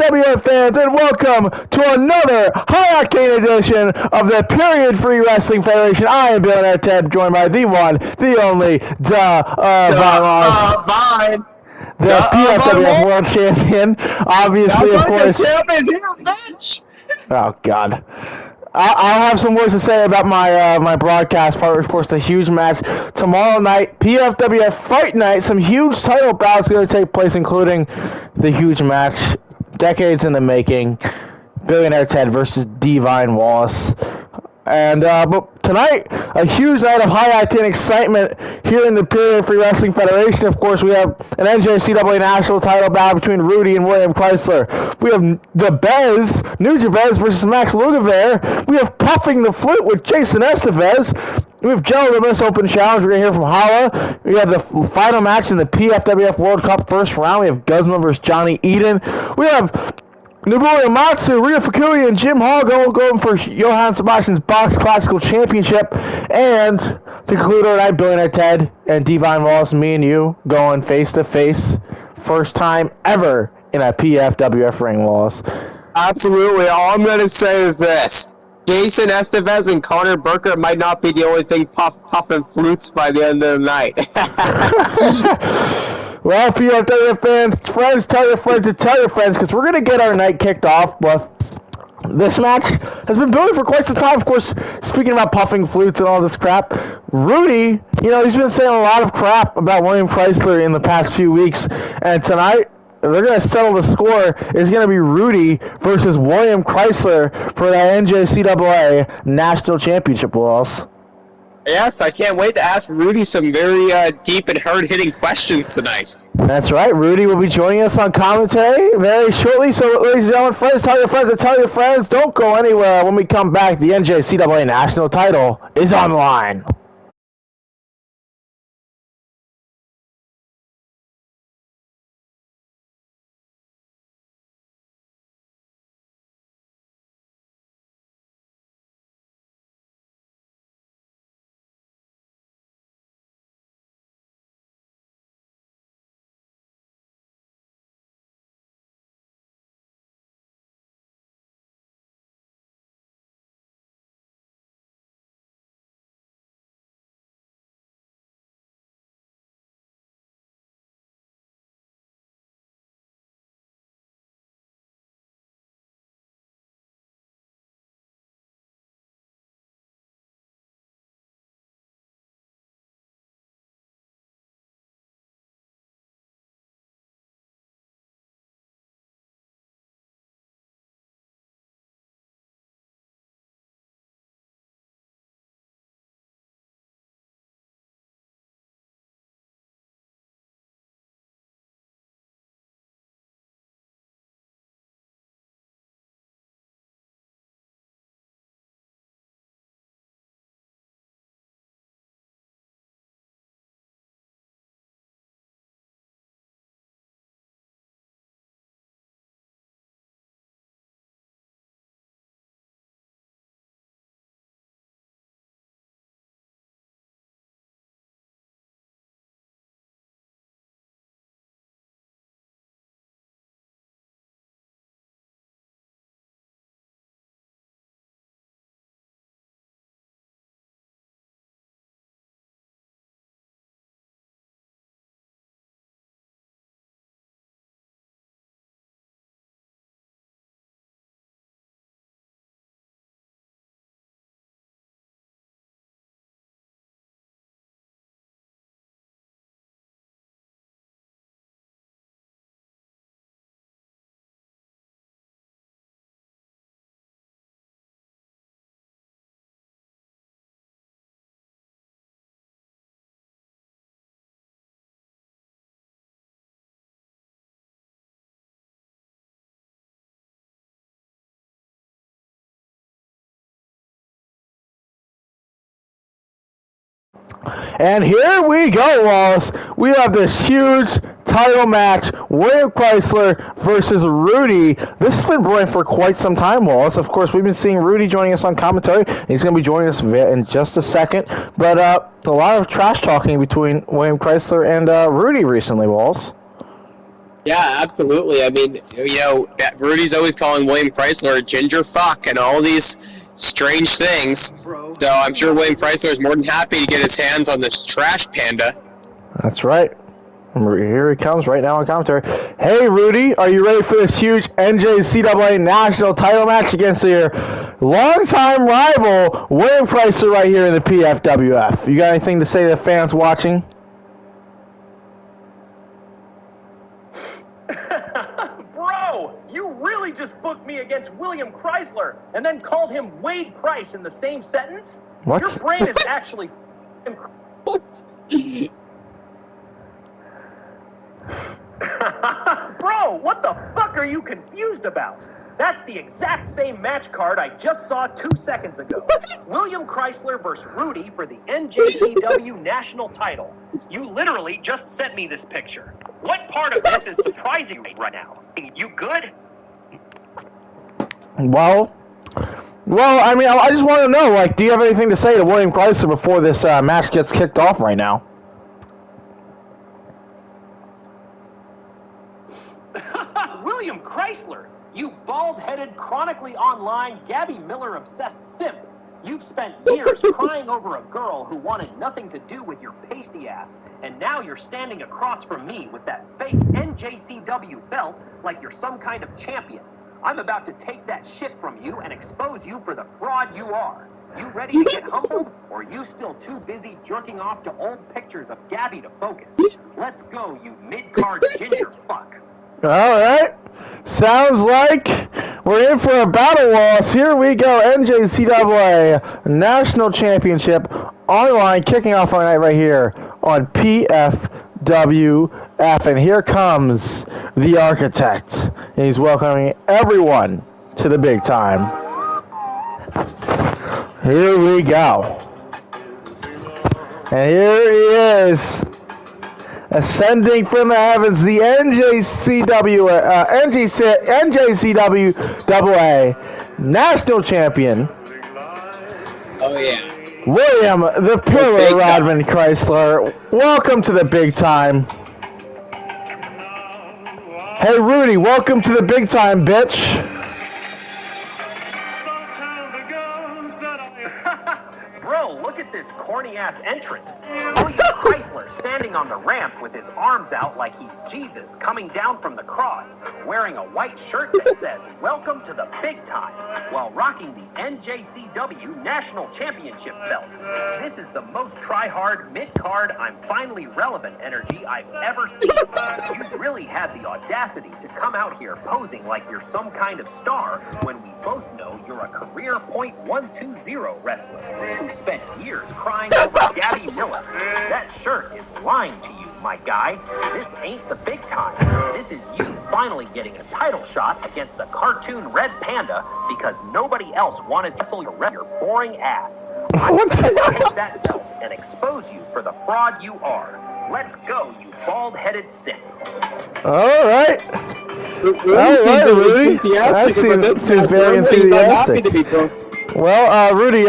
PFWF fans, and welcome to another high-octane edition of the Period Free Wrestling Federation. I am Billionaire Ted, joined by the one, the only, Vine. The PFWF World Champion, obviously, of course. Oh, God. I'll have some words to say about my broadcast part. Of course, the huge match tomorrow night, PFWF Fight Night. Some huge title bouts going to take place, including the huge match, decades in the making, Billionaire Ted versus Divine Wallace. And but tonight, a huge night of high-octane excitement here in the Period Free Wrestling Federation. Of course, we have an NJCAA national title bout between Rudy and William Chrysler. We have the Bez, Nugent versus Max Lugavere. We have Puffing the Flute with Jason Estevez. We have Joe, the Miss Open Challenge. We're going to hear from Hala. We have the final match in the PFWF World Cup first round. We have Guzman versus Johnny Eden. We have Nobuya Matsu, Ryo Fukui, and Jim Hall going for Johann Sebastian's Box Classical Championship. And to conclude our night, Billionaire Ted and Divine Wallace, me and you, going face-to-face. First time ever in a PFWF ring, Wallace. Absolutely. All I'm going to say is this. Jason Estevez and Connor Burkert might not be the only thing puffing flutes by the end of the night. Well, PFWF fans, friends, tell your friends to tell your friends, because we're going to get our night kicked off with this match. Has been building for quite some time, of course, speaking about puffing flutes and all this crap. Rudy, he's been saying a lot of crap about William Chrysler in the past few weeks, and tonight, they're going to settle the score. It's going to be Rudy versus William Chrysler for that NJCAA National Championship loss. Yes, I can't wait to ask Rudy some very deep and hard-hitting questions tonight. That's right. Rudy will be joining us on commentary very shortly. So, ladies and gentlemen, friends, tell your friends and tell your friends. Don't go anywhere. When we come back, the NJCAA National title is on the line. And here we go, Wallace. We have this huge title match, William Chrysler versus Rudy. This has been brewing for quite some time, Wallace. Of course, we've been seeing Rudy joining us on commentary. He's going to be joining us in just a second. But a lot of trash talking between William Chrysler and Rudy recently, Wallace. Yeah, absolutely. I mean, Rudy's always calling William Chrysler a ginger fuck and all these strange things. So I'm sure William Chrysler is more than happy to get his hands on this trash panda. That's right. Here he comes right now on commentary. Hey, Rudy, are you ready for this huge NJCAA national title match against your longtime rival, William Chrysler, right here in the PFWF? You got anything to say to the fans watching? Bro, you really just booked me against William Chrysler and then called him Wade Price in the same sentence? What? Your brain is actually... What? Bro, what the fuck are you confused about? That's the exact same match card I just saw 2 seconds ago. William Chrysler versus Rudy for the NJCW national title. You literally just sent me this picture. What part of this is surprising you right now? You good? Well, I mean, I just want to know, like, do you have anything to say to William Chrysler before this match gets kicked off right now? William Chrysler, you bald-headed, chronically online, Gabby Miller-obsessed simp. You've spent years crying over a girl who wanted nothing to do with your pasty ass, and now you're standing across from me with that fake NJCW belt like you're some kind of champion. I'm about to take that shit from you and expose you for the fraud you are. You ready to get humbled, or you still too busy jerking off to old pictures of Gabby to focus? Let's go, you mid-card ginger fuck. All right. Sounds like we're in for a battle loss. Here we go. NJCAA National Championship online, kicking off our night right here on PFWF. And here comes the Architect. And he's welcoming everyone to the big time. Here we go. And here he is. Ascending from the heavens, the NJCWAA National Champion. Oh, yeah. William the Pillar Rodman Chrysler. Welcome to the big time. Hey, Rudy, welcome to the big time, bitch. Bro, look at this corny-ass entrance. William Chrysler standing on the ramp with his arms out like he's Jesus coming down from the cross, wearing a white shirt that says, "Welcome to the big time," while rocking the NJCW National Championship belt. This is the most try-hard, mid-card, I'm finally relevant energy I've ever seen. You really had the audacity to come out here posing like you're some kind of star when we both know you're a career .120 wrestler who spent years crying over Gabby Miller. That shirt is lying to you, my guy. This ain't the big time. This is you finally getting a title shot against the cartoon Red Panda because nobody else wanted to wrestle your boring ass. I'm going to take that belt and expose you for the fraud you are. Let's go, you bald-headed simp. All right. Rudy. That seems very enthusiastic. Well, Rudy,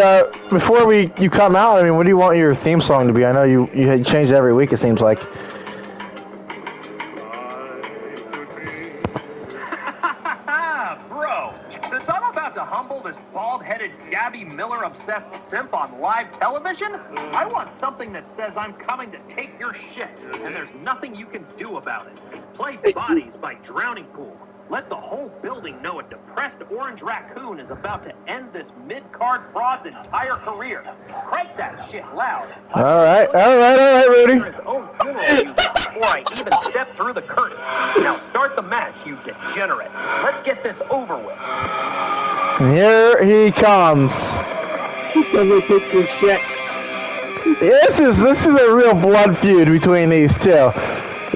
before you come out, I mean, what do you want your theme song to be? I know you change it every week, it seems like. Bro, since I'm about to humble this bald-headed Gabby Miller-obsessed simp on live television, I want something that says I'm coming to take your shit, and there's nothing you can do about it. Play Bodies by Drowning Pool. Let the whole building know a depressed orange raccoon is about to end this mid-card fraud's entire career. Crank that shit loud. All right, Rudy. His own funeral before I even step through the curtain. Now start the match, you degenerate. Let's get this over with. Here he comes. Let me take your shit. This is a real blood feud between these two.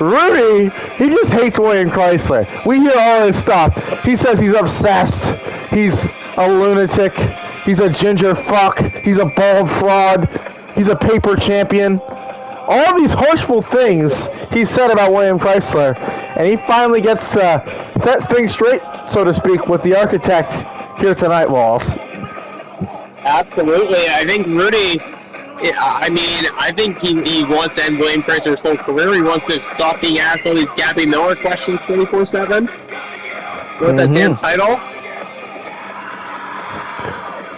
Rudy, he just hates William Chrysler. We hear all this stuff. He says he's obsessed. He's a lunatic. He's a ginger fuck. He's a bald fraud. He's a paper champion. All these harshful things he said about William Chrysler. And he finally gets set things straight, so to speak, with the Architect here tonight, Walls. Absolutely. I think Rudy Yeah, I mean, I think he wants to end William Chrysler's whole career. He wants to stop being asked all these Gabby Miller questions 24/7. He wants that damn title.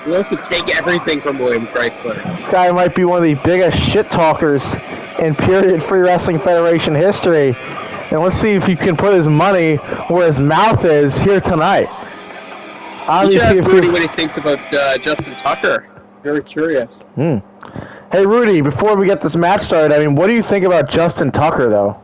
He wants to take everything from William Chrysler. This guy might be one of the biggest shit talkers in period Free Wrestling Federation history. And let's see if he can put his money where his mouth is here tonight. You should ask Rudy what he thinks about Justin Tucker. Very curious. Hey, Rudy, before we get this match started, I mean, what do you think about Justin Tucker, though?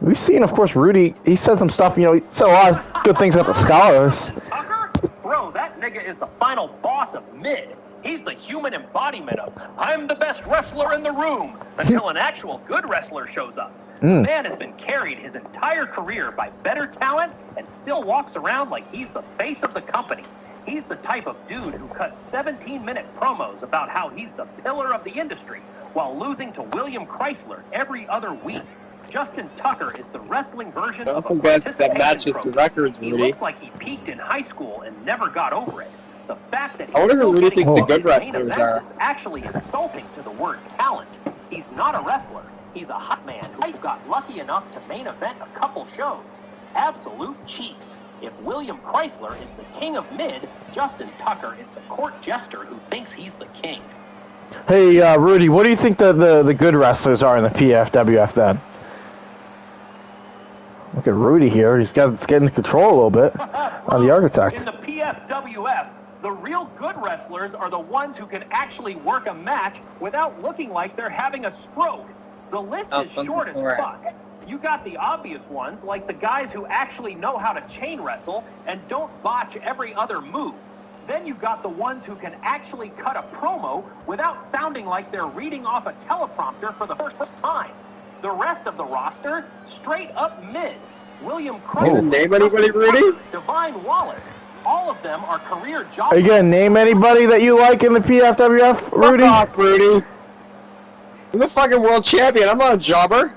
We've seen, of course, Rudy, he said some stuff, he said a lot of good things about the Scholars. Tucker? Bro, that nigga is the final boss of mid. He's the human embodiment of, I'm the best wrestler in the room, until an actual good wrestler shows up. The man has been carried his entire career by better talent and still walks around like he's the face of the company. He's the type of dude who cuts 17-minute promos about how he's the pillar of the industry while losing to William Chrysler every other week. Justin Tucker is the wrestling version of a participation trophy. He looks like he peaked in high school and never got over it. The fact that he's still Rudy getting thinks the good booked in main wrestlers events are. is actually insulting to the word talent. He's not a wrestler. He's a hot man who got lucky enough to main event a couple shows. Absolute cheeks. If William Chrysler is the king of mid, Justin Tucker is the court jester who thinks he's the king. Hey, Rudy, what do you think the good wrestlers are in the PFWF then? Look at Rudy here. He's getting control a little bit on the architect. In the PFWF, the real good wrestlers are the ones who can actually work a match without looking like they're having a stroke. The list is short as fuck. You got the obvious ones, like the guys who actually know how to chain wrestle and don't botch every other move. Then you got the ones who can actually cut a promo without sounding like they're reading off a teleprompter for the first time. The rest of the roster, straight up mid. William Chrysler, name anybody, Rudy? Divine Wallace. All of them are career jobbers. Are you going to name anybody that you like in the PFWF, Rudy? Fuck off, Rudy. I'm the fucking world champion. I'm not a jobber.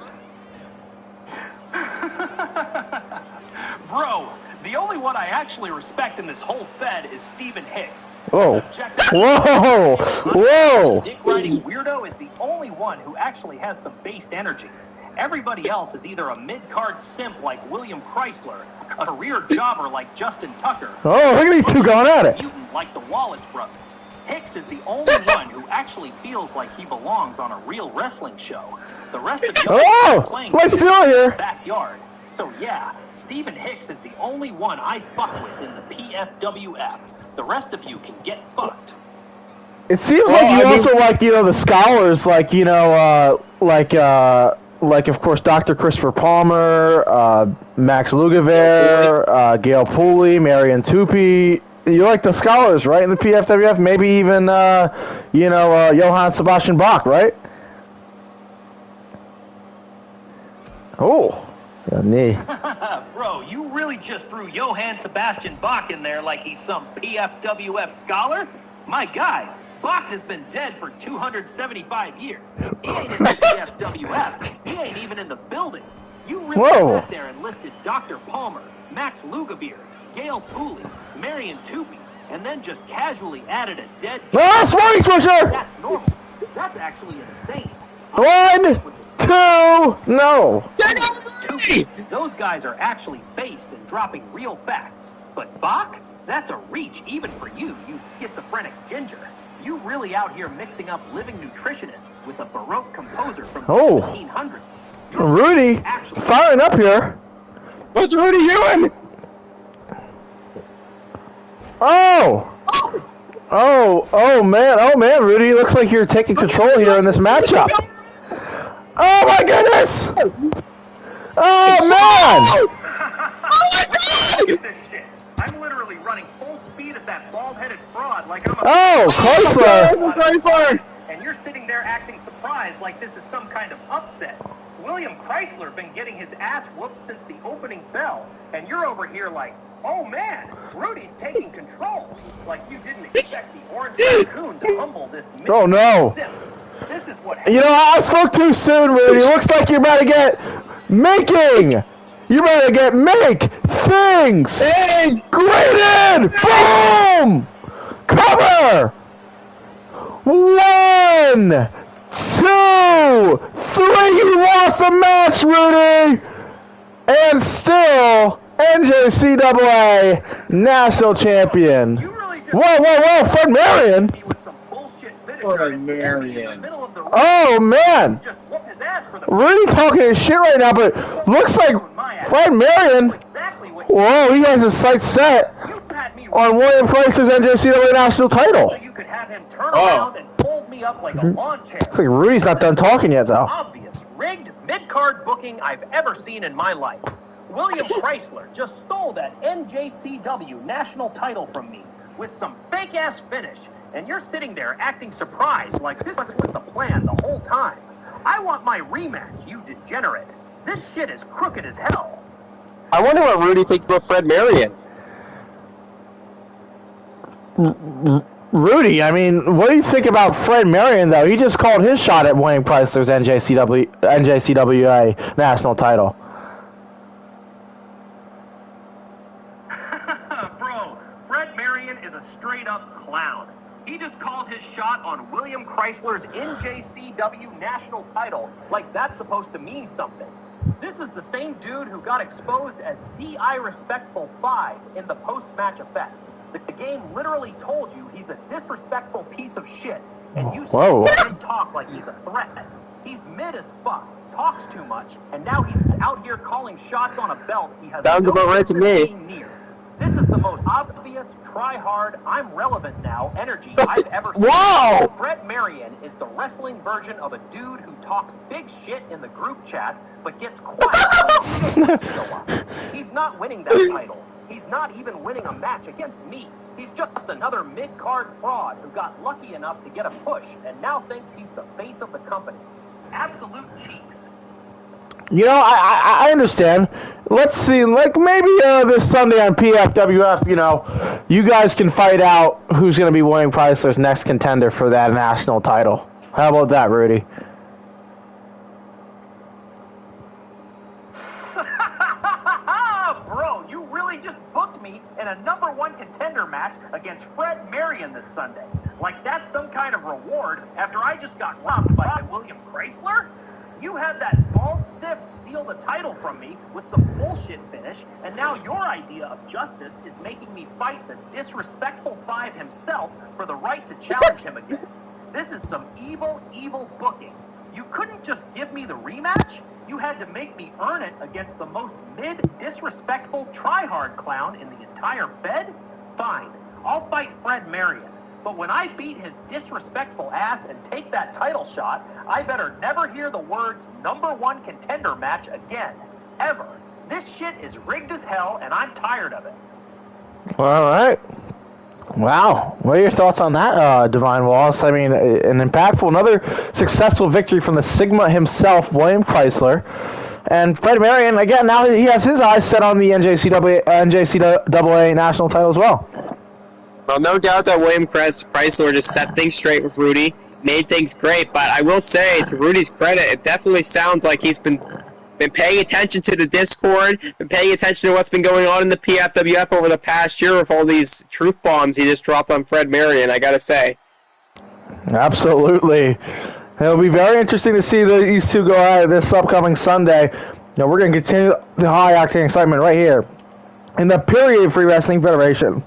Bro, the only one I actually respect in this whole fed is Stephen Hicks. Whoa. Whoa. Whoa. Dick riding weirdo is the only one who actually has some based energy. Everybody else is either a mid-card simp like William Chrysler, a career jobber like Justin Tucker, Oh, look at these two going at it. mutant like the Wallace brothers. Hicks is the only one who actually feels like he belongs on a real wrestling show. The rest of you are playing what's still in here? the backyard. So yeah, Stephen Hicks is the only one I fuck with in the PFWF. The rest of you can get fucked. It seems like you also like, the scholars, like, like, of course, Dr. Christopher Palmer, Max Lugaver, Gail Pooley, Marion Tupi. You like the scholars, right, in the PFWF? Maybe even, Johann Sebastian Bach, right? Oh, knee. Bro, you really just threw Johann Sebastian Bach in there like he's some PFWF scholar? My guy, Bach has been dead for 275 years. He ain't in the PFWF. He ain't even in the building. You really sat there and listed Dr. Palmer, Max Lugabeer, Gail Pooley, Marion Tupi, and then just casually added a dead... Smarty Swisher! That's normal. That's actually insane. 1, 2, no. Those guys are actually based in dropping real facts. But Bach? That's a reach even for you, you schizophrenic ginger. You really out here mixing up living nutritionists with a Baroque composer from the 1800s. Rudy, firing up here. What's Rudy doing? Oh man, Rudy, looks like you're taking control here in this matchup. Oh my goodness! Oh man! Oh my god! Look at this shit. I'm literally running full speed at that bald-headed fraud like I'm a... Chrysler! And you're sitting there acting surprised like this is some kind of upset. William Chrysler been getting his ass whooped since the opening bell, and you're over here like, oh man, Rudy's taking control. Like you didn't expect the orange raccoon to humble this simp. This is what happens. I spoke too soon, Rudy. Looks like you're about to get making. You're about to get make things graded. Boom! Cover! 1, 2, 3. You lost the match, Rudy! And still, NJCAA National Champion. Whoa, Fred Marion? Fred Marion. Oh, man. Rudy talking his shit right now, but looks like Fred Marion. Whoa, he has his sights set on William Price's NJCAA National title. You could have him turn around and fold me up like a lawn chair. Looks like Rudy's not done talking yet, though. Obvious, rigged mid-card booking I've ever seen in my life. William Chrysler just stole that NJCW national title from me with some fake-ass finish, and you're sitting there acting surprised like this was the plan the whole time. I want my rematch, you degenerate. This shit is crooked as hell. I wonder what Rudy thinks about Fred Marion. Rudy, I mean, what do you think about Fred Marion, though? He just called his shot at William Chrysler's NJCAA national title. Bro, Fred Marion is a straight-up clown. He just called his shot on William Chrysler's NJCW national title like that's supposed to mean something. This is the same dude who got exposed as D.I. Respectful 5 in the post-match effects. The game literally told you he's a disrespectful piece of shit, and you let him talk like he's a threat. He's mid as fuck, talks too much, and now he's out here calling shots on a belt he has Sounds no about right to me. being near. This is the most obvious, try-hard, I'm relevant now energy I've ever seen. Whoa! Fred Marion is the wrestling version of a dude who talks big shit in the group chat, but gets quiet when he show up. He's not winning that title. He's not even winning a match against me. He's just another mid-card fraud who got lucky enough to get a push and now thinks he's the face of the company. Absolute cheeks. You know, I understand. Let's see, like maybe this Sunday on PFWF, you know, you guys can fight out who's going to be William Chrysler's next contender for that national title. How about that, Rudy? Bro, you really just booked me in a #1 contender match against Fred Marion this Sunday. Like that's some kind of reward after I just got robbed by William Chrysler? You had that bald sip steal the title from me with some bullshit finish, and now your idea of justice is making me fight the disrespectful 5 himself for the right to challenge him again. This is some evil, evil booking. You couldn't just give me the rematch. You had to make me earn it against the most mid-disrespectful try-hard clown in the entire Fed? Fine, I'll fight Fred Marion. But when I beat his disrespectful ass and take that title shot, I better never hear the words #1 contender match again. Ever. This shit is rigged as hell, and I'm tired of it. All right. Wow. What are your thoughts on that, Divine Wallace? I mean, an impactful, another successful victory from the Sigma himself, William Chrysler. And Fred Marion, again, now he has his eyes set on the NJCAA national title as well. Well, no doubt that William Chrysler just set things straight with Rudy, made things great, but I will say, to Rudy's credit, it definitely sounds like he's been paying attention to the Discord, been paying attention to what's been going on in the PFWF over the past year with all these truth bombs he just dropped on Fred Marion, I gotta say. Absolutely. It'll be very interesting to see these two go at it this upcoming Sunday. Now, we're going to continue the high-octane excitement right here in the Period Free Wrestling Federation.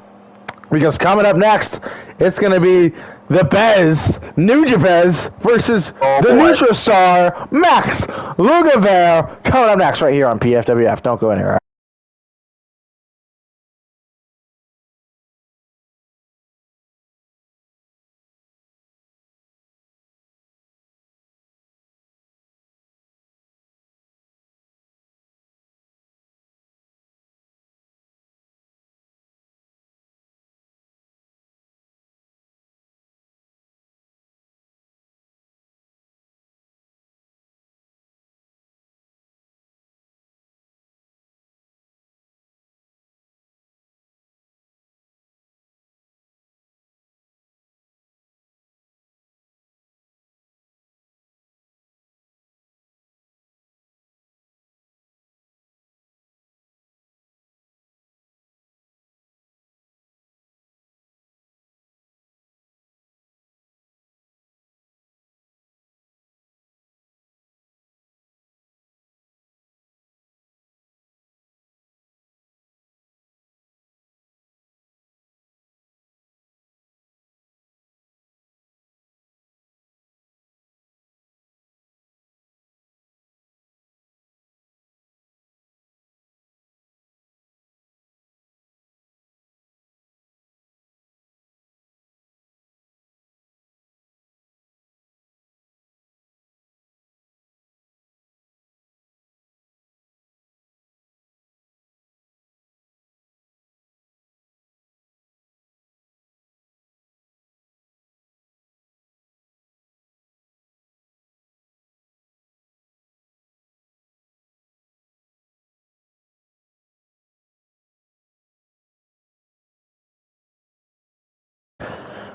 Because coming up next, it's going to be the Bez, Nuja Bez, versus the NutraStar, Max Lugavere. Coming up next right here on PFWF. Don't go anywhere.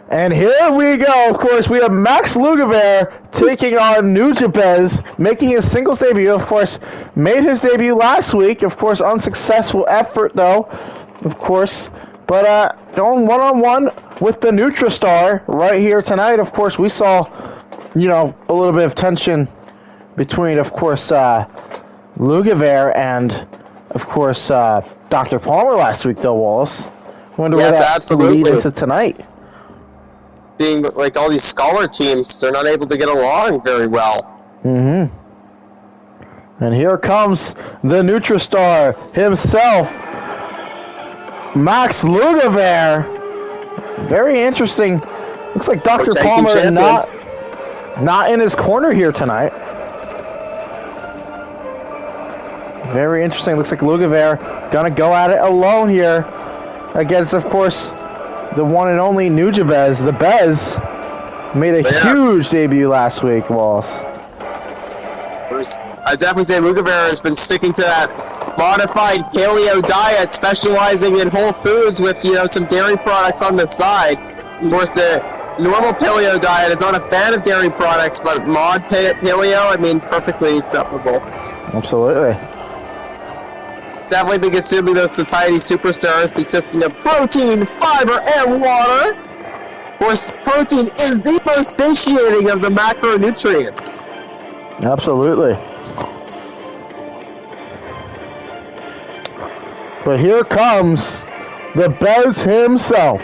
And here we go. Of course, we have Max Lugaver taking on Nujabes, making his singles debut. Of course, made his debut last week. Of course, unsuccessful effort, though. Of course. But going one-on-one with the Nutristar right here tonight. Of course, we saw, you know, a little bit of tension between, of course, Lugaver and, of course, Dr. Palmer last week, though, Wallace. Wonder Yes, where that absolutely. leads into tonight. Seeing like all these scholar teams, they're not able to get along very well. Mm-hmm. And here comes the Nutristar himself, Max Lugaver. Very interesting. Looks like Dr. Palmer champion. not in his corner here tonight. Very interesting. Looks like Lugaver gonna go at it alone here against, of course, the one and only Nujabes. The Bez made a huge debut last week, Wallace. I'd definitely say Lugaver has been sticking to that modified paleo diet, specializing in whole foods with, you know, some dairy products on the side. Of course, the normal paleo diet is not a fan of dairy products, but mod paleo, I mean, perfectly acceptable. Absolutely. Definitely been consuming those satiety superstars consisting of protein, fiber, and water. Of course, protein is the most satiating of the macronutrients. Absolutely. But here comes the Bez himself.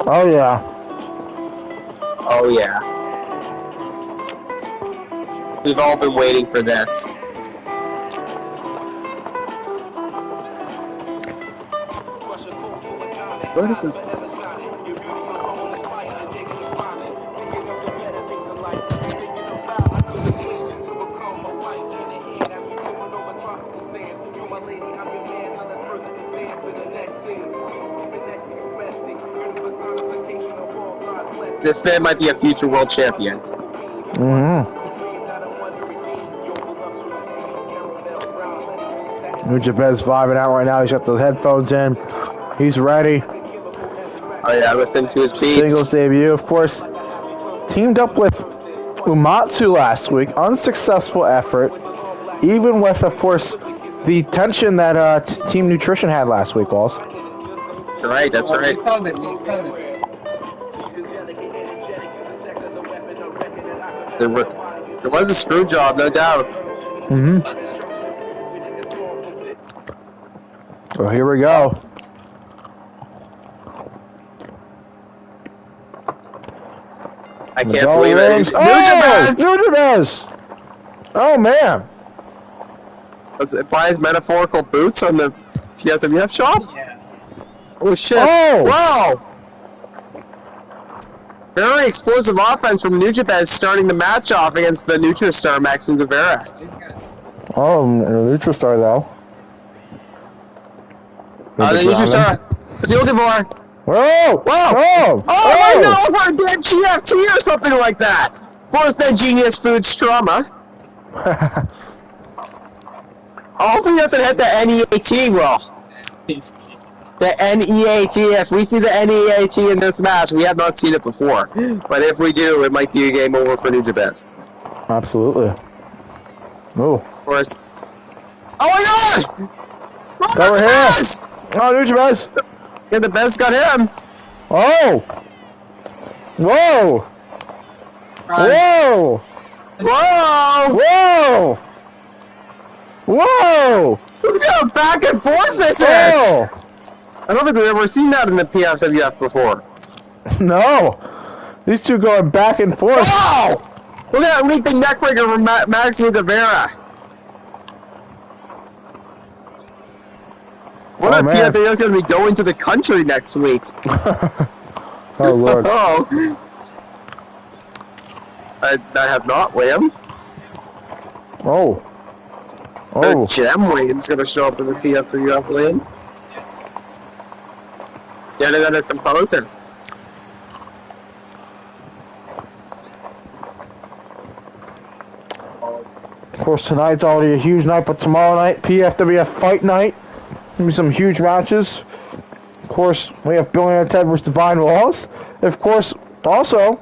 Oh, yeah. Oh, yeah. We've all been waiting for this. Where is this? This man might be a future world champion. Mm-hmm. Nujabes vibing out right now. He's got the headphones in. He's ready. Oh yeah, listen to his beats. Singles debut, of course. Teamed up with Umatsu last week. Unsuccessful effort. Even with, of course, the tension that Team Nutrition had last week, Walls. Right, that's right. There was a screw job, no doubt. Mm-hmm. So here we go. I can't believe it. Nujabes! Oh, man. Buys metaphorical boots on the Pfwf shop? Yeah. Oh, shit. Oh! Wow! Very explosive offense from Nujabes starting the match off against the Nutristar, Max Lugaver. Oh, Nutristar, though. The Nutristar. What's he looking for? Whoa! Whoa! Oh, he's going for a damn GFT or something like that! Of course, that genius food strama. Hopefully, doesn't hit the NEAT well. The NEAT. If we see the NEAT in this match, we have not seen it before. But if we do, it might be a game over for Nujabes. Absolutely. Oh. Of course. Oh my god! Over here! Oh, Nujabes! Yeah, the best got him. Oh! Whoa! Whoa! Whoa! Whoa! Whoa! Look at how back and forth this is! I don't think we've ever seen that in the Pfwf before. No! These two going back and forth. Wow! Look at that leaping neckbreaker from Max Lugaver. What if Pfwf going to be going to the country next week? Oh, Lord. Oh. I have not, Liam. Oh. Oh. Gem Wayne's going to show up in the Pfwf, Liam. Yet another composer. course, tonight's already a huge night, but tomorrow night, PFWF Fight Night. Gonna be some huge matches. Of course, we have Billionaire Ted versus Divine Laws. Of course, also,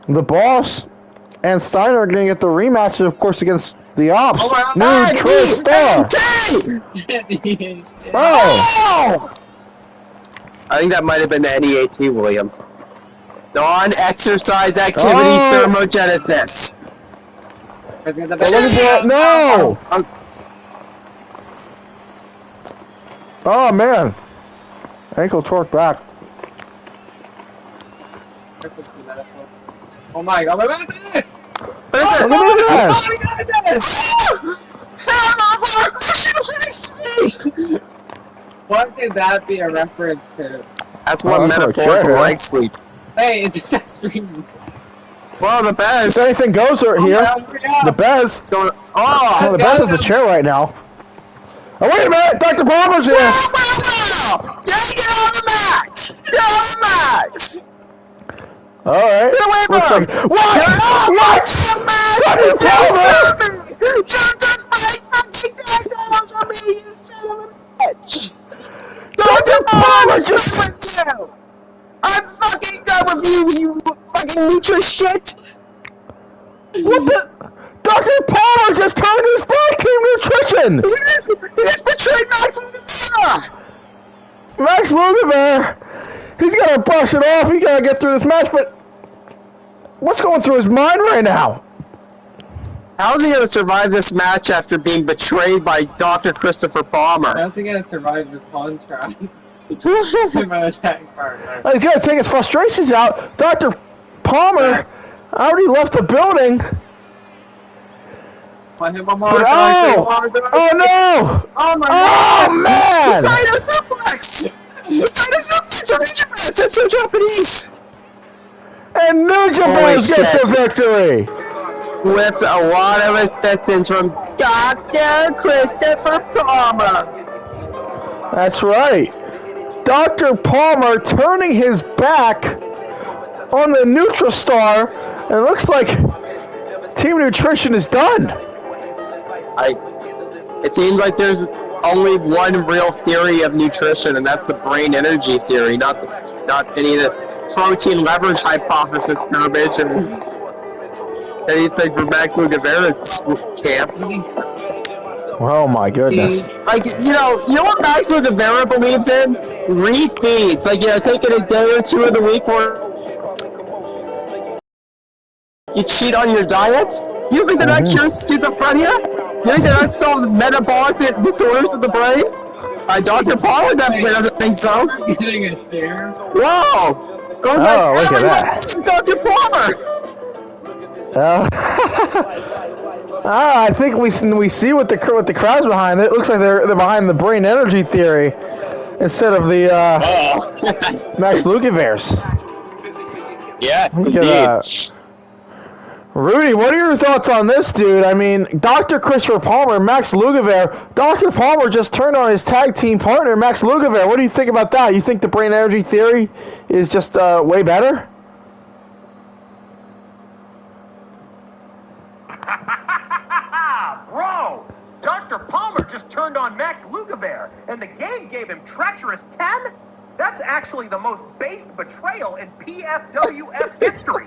the Boss and Steiner are going to get the rematches, of course, against the Ops. Oh my New God! Tristar! Oh! I think that might have been the NEAT, William. Non-exercise activity thermogenesis. Look at that! No! Oh man! Ankle torque back. Oh my god! Look at that! What could that be a reference to? That's one metaphorical leg sweep. Hey, it's just a scream. Well, the Bez. If anything goes here, the Bez. Oh, the Bez is the chair right now. Oh, wait a minute! Dr. Palmer's here! Get on the max! Get on the max! Alright. Looks like... What? What? Dr. Palmer! You took my fucking $10 from me, you son of a bitch! Dr. Palmer just... with you! I'm fucking done with you, you fucking Nutri shit! What the... Dr. Palmer just turned his back Team Nutrition! He just betrayed Max Lugavera! Max Lugavera! He's gotta brush it off, he gotta get through this match, but... What's going through his mind right now? How is he gonna survive this match after being betrayed by Dr. Christopher Palmer? How's he gonna survive this contract? My attack partner. He's gotta take his frustrations out. Dr. Palmer already left the building. Oh Oh no! Oh my Oh god! man! Steiner suplex! Steiner suplex! That's so Japanese! And New Japan gets the victory! With a lot of assistance from Dr. Christopher Palmer. That's right. Dr. Palmer turning his back on the Nutristar, and it looks like Team Nutrition is done. It seems like there's only one real theory of nutrition, and that's the brain energy theory, not any of this protein leverage hypothesis garbage and anything from Max Lugavera's camp. Oh my goodness. Like, you know what Max Lugavera believes in? Refeeds. Like, taking a day or two of the week where you cheat on your diet? You think that cures schizophrenia? You think that solves metabolic disorders of the brain? Dr. Palmer definitely doesn't think so. Getting a chair? Whoa! Goes look at that. Dr. Palmer! I think we see what the crowd's behind. It looks like they're behind the brain energy theory instead of the Max Lugavera's. Yes, Look at that. Rudy, what are your thoughts on this, dude? I mean, Dr. Christopher Palmer, Max Lugavera. Dr. Palmer just turned on his tag team partner, Max Lugavera. What do you think about that? You think the brain energy theory is just way better? Bro, Dr. Palmer just turned on Max Lugavera, and the game gave him treacherous 10? That's actually the most based betrayal in PFWF history.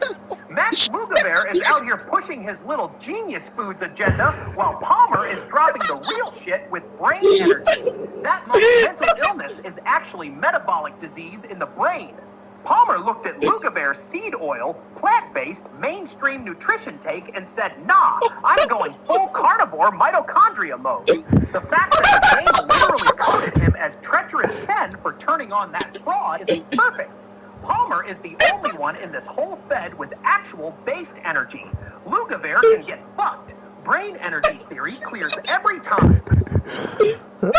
Max Lugavera is out here pushing his little genius foods agenda, while Palmer is dropping the real shit with brain energy. That most mental illness is actually metabolic disease in the brain. Palmer looked at Lugavera's seed oil, plant-based, mainstream nutrition take and said, nah, I'm going full carnivore mitochondria mode. The fact that the game literally coded him as treacherous 10 for turning on that fraud is perfect. Palmer is the only one in this whole fed with actual based energy. Lugavera can get fucked. Brain energy theory clears every time.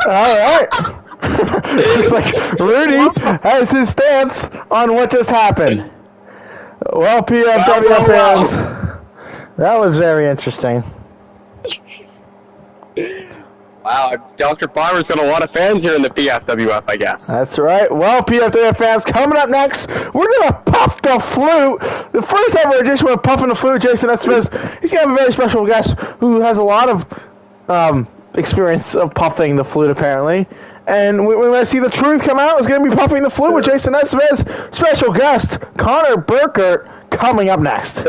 Alright. Looks like Rudy has his stance on what just happened. Well, PFWF fans, that was very interesting. Wow, Dr. Barber's got a lot of fans here in the PFWF, I guess. That's right. Well, PFWF fans, coming up next, we're going to puff the flute. The first ever edition of Puffing the Flute, Jason Estevez. He's going to have a very special guest who has a lot of experience of puffing the flute, apparently. And we're going to see the truth come out. It's going to be Puffing the Flute with Jason Estevez. Special guest, Connor Burkert, coming up next.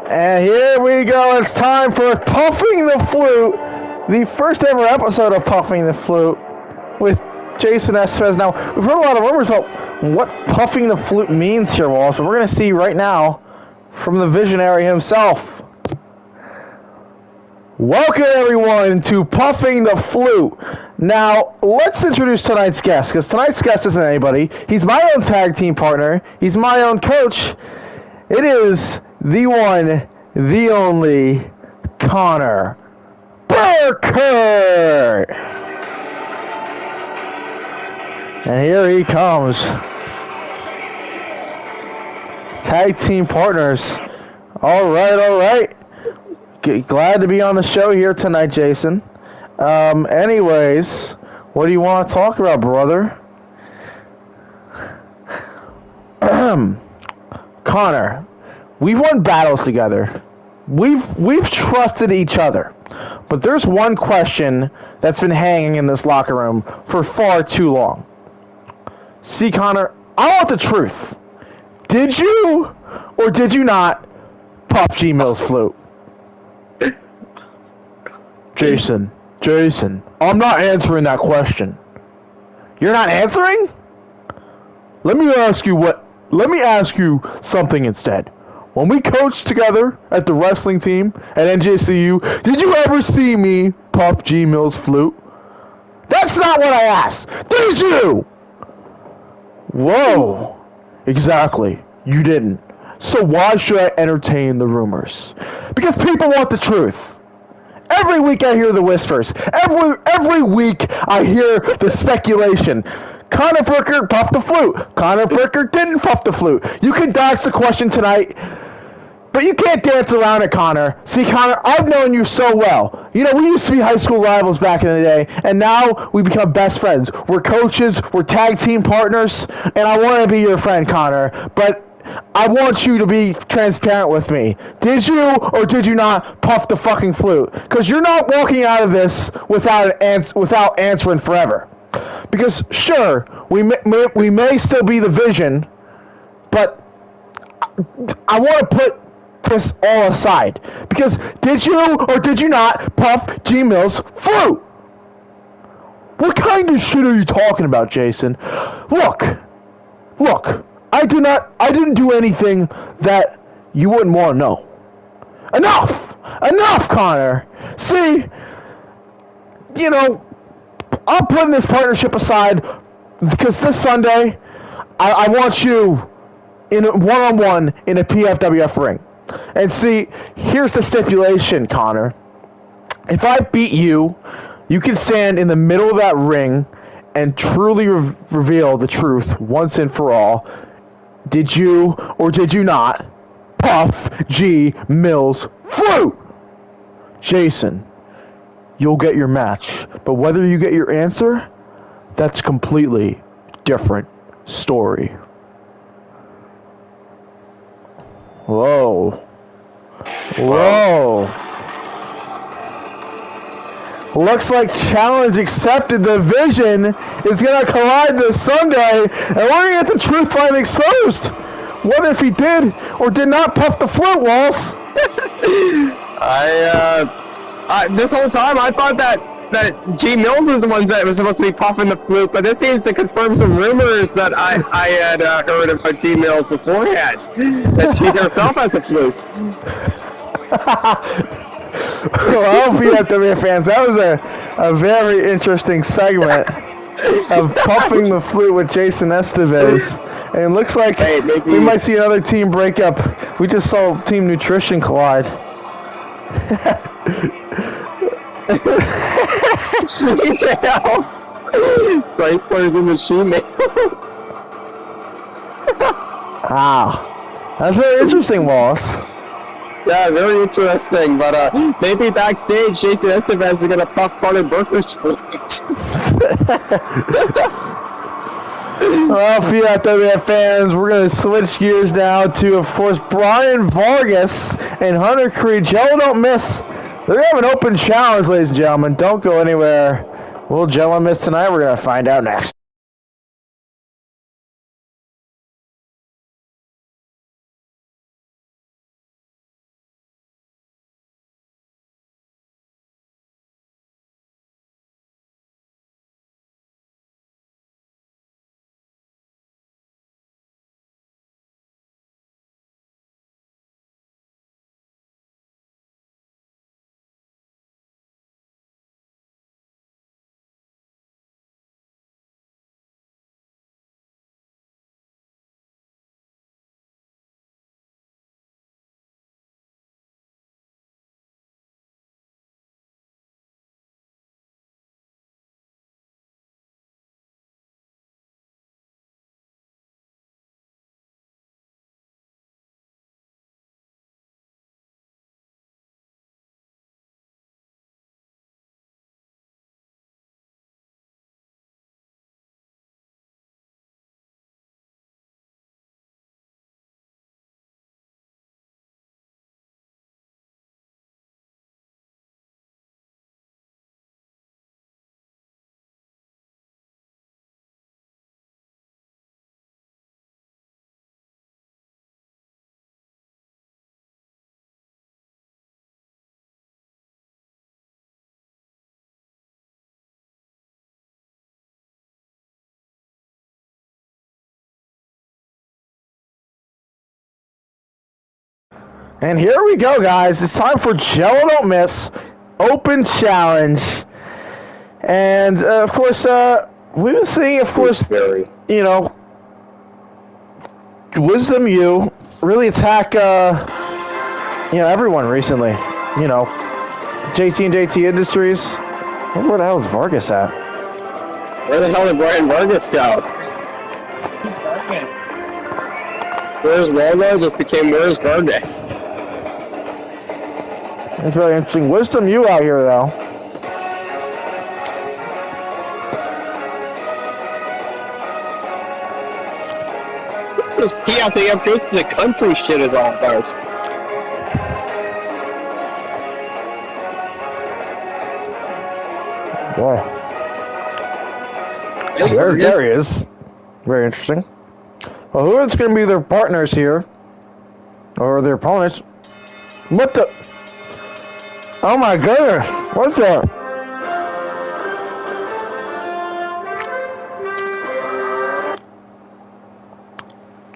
And here we go. It's time for Puffing the Flute, the first ever episode of Puffing the Flute with Jason Estevez. Now, we've heard a lot of rumors about what Puffing the Flute means here, Walsh, but we're going to see right now from the visionary himself. Welcome, everyone, to Puffing the Flute. Now, let's introduce tonight's guest, because tonight's guest isn't anybody. He's my own tag team partner. He's my own coach. It is the one, the only, Connor Burkert. And here he comes. Tag team partners. All right. Glad to be on the show here tonight, Jason. Anyways, what do you want to talk about, brother? Connor, we've won battles together. We've trusted each other. But there's one question that's been hanging in this locker room for far too long. See, Connor, I want the truth. Did you or did you not puff G Mill's flute? Jason, I'm not answering that question. You're not answering? Let me ask you something instead. when we coached together at the wrestling team at NJCU, did you ever see me puff G Mills' flute? That's not what I asked. Did you? Whoa. Exactly. You didn't. So why should I entertain the rumors? Because people want the truth. Every week I hear the whispers. Every week I hear the speculation. Conor Burkert puffed the flute. Conor Burkert didn't puff the flute. You can dodge the question tonight, but you can't dance around it, Connor. See, Connor, I've known you so well. You know, we used to be high school rivals back in the day, and now we become best friends. We're coaches, we're tag team partners, and I want to be your friend, Connor. But I want you to be transparent with me. Did you or did you not puff the fucking flute? Because you're not walking out of this without answering forever. Because sure, we may still be the Vision, but I want to put this all aside. Because did you or did you not puff G Mills' flute? What kind of shit are you talking about, Jason? Look, I didn't do anything that you wouldn't want to know. Enough, Connor. See, you know, I'm putting this partnership aside because this Sunday, I want you in a one-on-one in a PFWF ring. And see, here's the stipulation, Connor. If I beat you, you can stand in the middle of that ring and truly reveal the truth once and for all. Did you or did you not puff G Mills' flute? Jason, you'll get your match. But whether you get your answer, that's completely different story. Whoa. Looks like challenge accepted. The Vision is going to collide this Sunday, and we're going to get the truth finally exposed. Whether if he did or did not puff the flute, Walls. This whole time I thought that G Mills was the one that was supposed to be puffing the flute, but this seems to confirm some rumors that I had heard about G Mills beforehand, that she herself has a flute. Well, PFW fans, that was a very interesting segment of puffing the flute with Jason Estevez. And it looks like we might see another team breakup. We just saw Team Nutrition collide. She-Nails! Chrysler's in the She-Nails. Wow. That's very interesting, Wallace. Yeah, very interesting, but maybe backstage Jason Estevez is gonna puff Conor Burker's flute. Well, PFWF fans, we're going to switch gears now to, of course, Brian Vargas and Hunter Creed. Jello don't miss. They're going to have an open challenge, ladies and gentlemen. Don't go anywhere. Will Jello miss tonight? We're going to find out next. And here we go, guys. It's time for Jello Don't Miss Open Challenge. And, of course, we've been seeing, of course, you know, Wisdom U really attack, you know, everyone recently. You know, JT and JT Industries. Where the hell is Vargas at? Where the hell did Brian Vargas go? Where's Waldo just became Where's Vargas? It's very interesting. Wisdom U out here, though. This PF thing up goes to the country shit is all about. Boy. There he is. Very interesting. Well, who is going to be their partners here? Or their opponents? What the? Oh my goodness. What's that?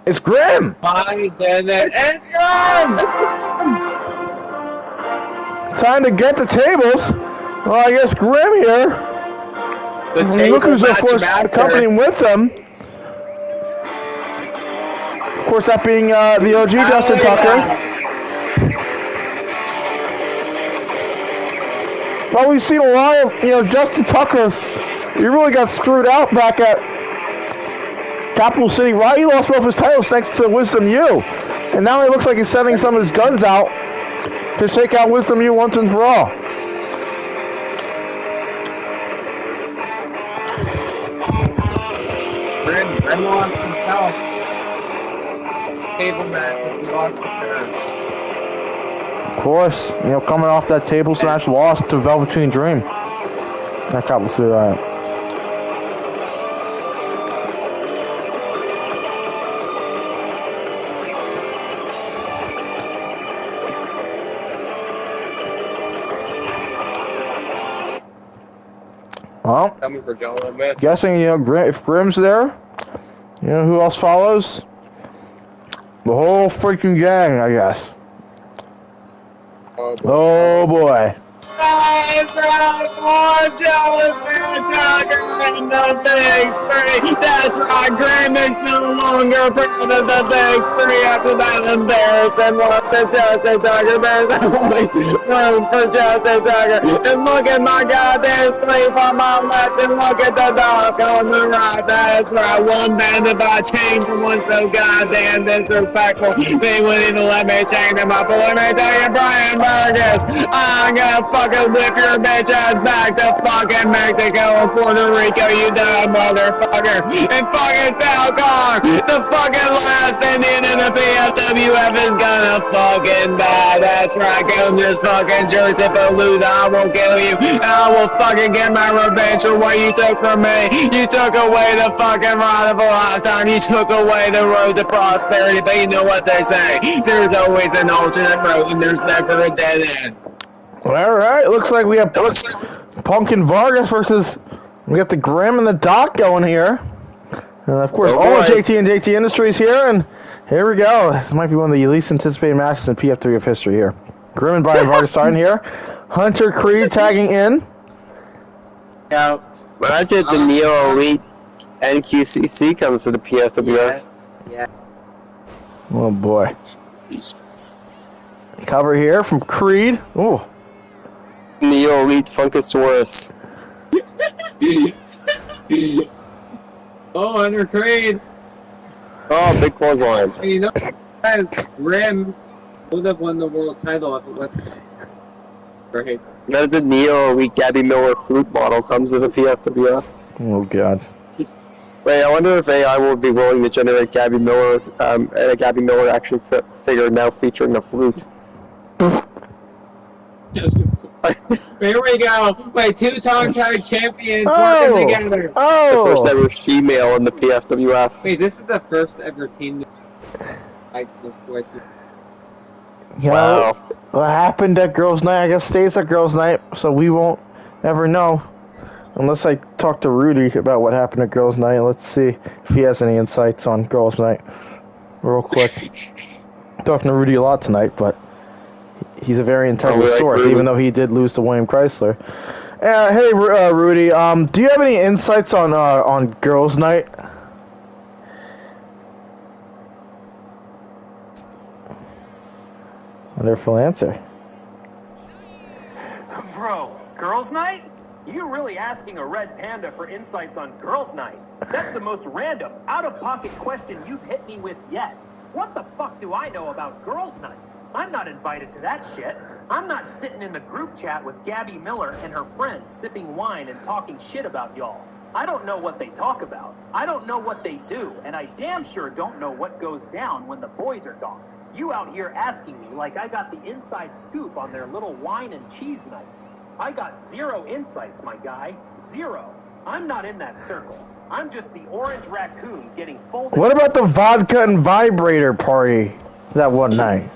It's Grim! My goodness. It's Grim! Time to get the tables. Well, I guess Grim here. Look who's, of course, accompanying with them. Of course, that being the OG Justin Tucker. Well, we've seen a lot of, you know, Justin Tucker. He really got screwed out back at Capital City. Right, he lost both his titles thanks to Wisdom U. And now he looks like he's sending some of his guns out to take out Wisdom U once and for all. Red lost himself. Table match, he lost the third. Of course, you know, coming off that table smash loss to Velveteen Dream. That Capital City Riot. Well, Coming for John Miss. guessing, you know, if Grim's there, you know who else follows? The whole freaking gang, I guess. Oh boy. That's right, Grim is no longer part of the big three after that embarrassing one. The Justin Tucker, there's only room for Justin Tucker. And look at my goddamn sleep on my left, and look at the dog on the right. That's right, one banded by chains and one so goddamn disrespectful. They wouldn't even let me change them up. But let me tell you, Brian Vargas, I'm gonna fucking whip your bitch ass back to fucking Mexico and Puerto Rico, you dumb motherfucker. And fucking South Car, the fucking last Indian in the Pfwf is gonna fucking die. That's right, come just fucking jerks. If I lose, I will kill you. I will fucking get my revenge for what you took from me. You took away the fucking ride of a lifetime. You took away the road to prosperity. But you know what they say, there's always an alternate road and there's never a dead end. All right, looks like we have Punk and Vargas versus, we got the Grim and the Doc going here. And of course, all of JT and JT Industries here, and here we go. This might be one of the least anticipated matches in PFWF history here. Grim and Brian Vargas starting here. Hunter Creed tagging in. Yeah. Imagine the Neo Elite NQCC comes to the PFWF. Yeah. Oh boy. Cover here from Creed. Ooh. Neo Elite Funkasaurus. Oh, Hunter Creed. Oh, big clothesline. Hey, you know, Grim would have won the world title if it wasn't great. That's the Neo Elite Gabby Miller flute model comes to the PFWF. Oh god. Wait, I wonder if AI will be willing to generate Gabby Miller, and a Gabby Miller action figure now featuring a flute. Here we go. Wait, two tongue tag champions working together. Oh! The first ever female in the PFWF. Wait, this is the first ever team like this voice. You know, Wow. what happened at Girls' Night, I guess stays at Girls' Night, so we won't ever know. Unless I talk to Rudy about what happened at Girls' Night. Let's see if he has any insights on Girls' Night. Real quick. Talking to Rudy a lot tonight, but He's a very integral like source, Rudy. even though he did lose to William Chrysler. Hey, Rudy, do you have any insights on Girls' Night? Wonderful answer. Bro, girls' night? You really asking a red panda for insights on girls' night? That's the most random, out-of-pocket question you've hit me with yet. What the fuck do I know about girls' night? I'm not invited to that shit. I'm not sitting in the group chat with Gabby Miller and her friends sipping wine and talking shit about y'all. I don't know what they talk about. I don't know what they do, and I damn sure don't know what goes down when the boys are gone. You out here asking me like I got the inside scoop on their little wine and cheese nights. I got zero insights, my guy. Zero. I'm not in that circle. I'm just the orange raccoon getting folded. What about the vodka and vibrator party that one night?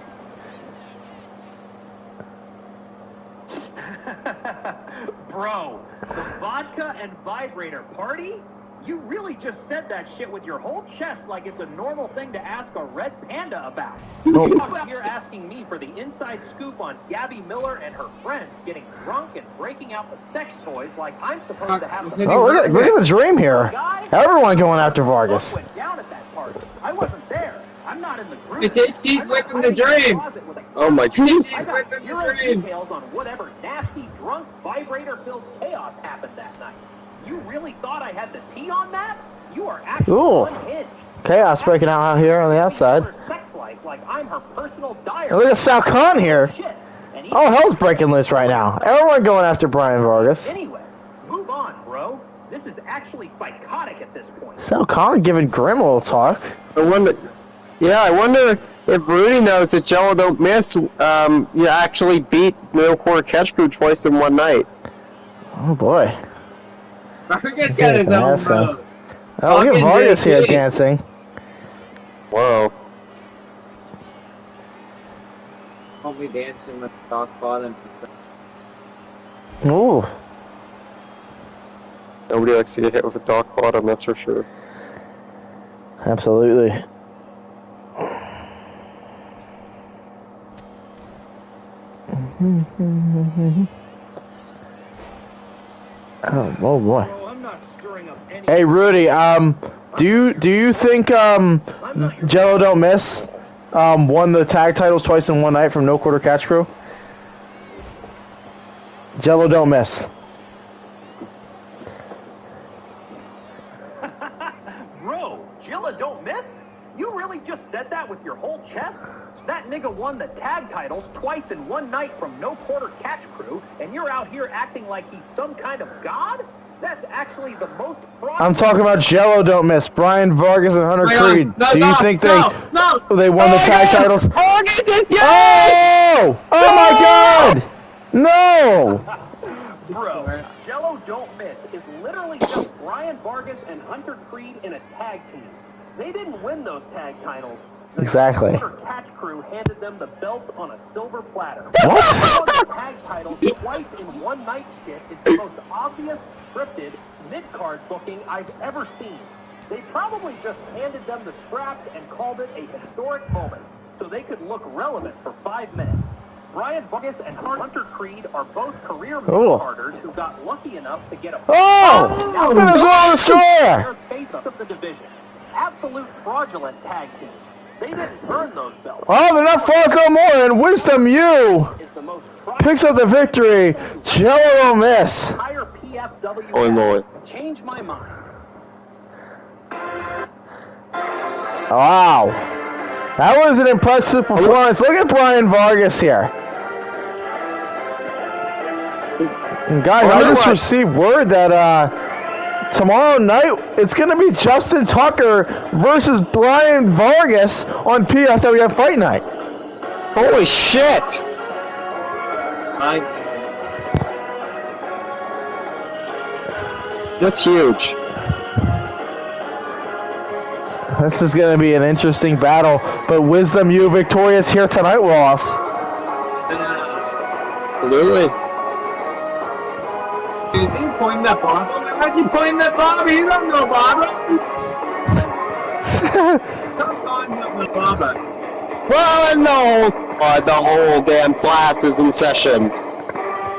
Bro, the vodka and vibrator party? You really just said that shit with your whole chest like it's a normal thing to ask a red panda about. You out here asking me for the inside scoop on Gabby Miller and her friends getting drunk and breaking out the sex toys like I'm supposed to have the... Oh, look at the dream here. Everyone going after Vargas. What went down at that party? I wasn't there. I'm not in the group. He's whipping the dream. Oh my goodness. I got zero details on whatever nasty, drunk, vibrator-filled chaos happened that night. You really thought I had the tea on that? You are actually unhinged. Chaos breaking out here on the outside. Sex life like I'm her personal diary. Look at Sal Khan here. Oh, hell's breaking loose right now. Everyone going after Brian Vargas. Anyway, move on, bro. This is actually psychotic at this point. Sal Khan giving Grim a little talk. I wonder if Rudy knows that Jello Don't Miss you actually beat Middle Quarter Catch Crew twice in one night. Oh boy. Vargas got his own road. Oh, look at Vargas here dancing. Whoa. Only dancing with Doc Bottom. Ooh. Nobody likes to get hit with a Doc Bottom, that's for sure. Absolutely. Oh boy. Hey Rudy, do you think Jello Don't Miss won the tag titles twice in one night from No Quarter Catch Crew? Jello Don't Miss. Bro, Jilla Don't Miss? You really just said that with your whole chest? That nigga won the tag titles twice in one night from No Quarter Catch Crew, and you're out here acting like he's some kind of god? That's actually the most fraudulent... I'm talking about Jello Don't Miss. Brian Vargas and Hunter Creed. Do you think they won the tag titles? Oh! Oh my god! No! Bro, Jello Don't Miss is literally just Brian Vargas and Hunter Creed in a tag team. They didn't win those tag titles. Exactly. The Catch Crew handed them the belts on a silver platter. What? The tag titles twice in one night shit is the most obvious scripted mid-card booking I've ever seen. They probably just handed them the straps and called it a historic moment, so they could look relevant for 5 minutes. Brian Vargas and Hunter Creed are both career mid-carders who got lucky enough to get a... Destroyer! Face of the division. Absolute fraudulent tag team. They didn't earn those belts. Oh, they're not Falco Moore, and Wisdom U picks up the victory. Jello Don't Miss. Oh Lord. Change my mind. Wow. That was an impressive performance. Look at Brian Vargas here. And guys, I just received word that tomorrow night it's going to be Justin Tucker versus Brian Vargas on PFWF Fight Night. Holy shit! That's huge. This is going to be an interesting battle, but Wisdom U victorious here tonight, Ross. Absolutely. Is he pointing that bomb? How's he pointing that bomb? You don't know Baba. Stop calling him the Baba. Well, the whole damn class is in session.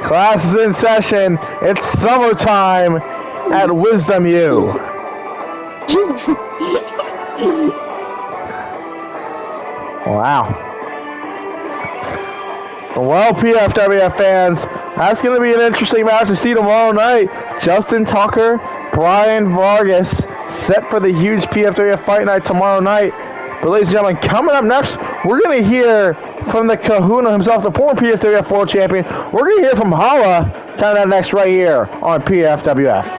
Class is in session. It's summertime at Wisdom U. Wow. Well, PFWF fans, that's going to be an interesting match to see tomorrow night. Justin Tucker, Brian Vargas, set for the huge PFWF Fight Night tomorrow night. But ladies and gentlemen, coming up next, we're going to hear from the Kahuna himself, the former PFWF World Champion. We're going to hear from Hala coming up next right here on PFWF.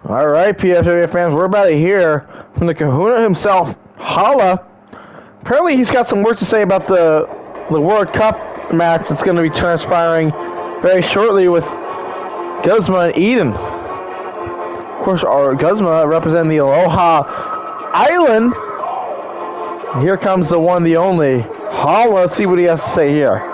All right, PFWF fans, we're about to hear from the Kahuna himself, Hala. Apparently, he's got some words to say about the World Cup match that's going to be transpiring very shortly with Guzma and Eden. Of course, our Guzma representing the Aloha Island. Here comes the one, the only. Hala, let's see what he has to say here.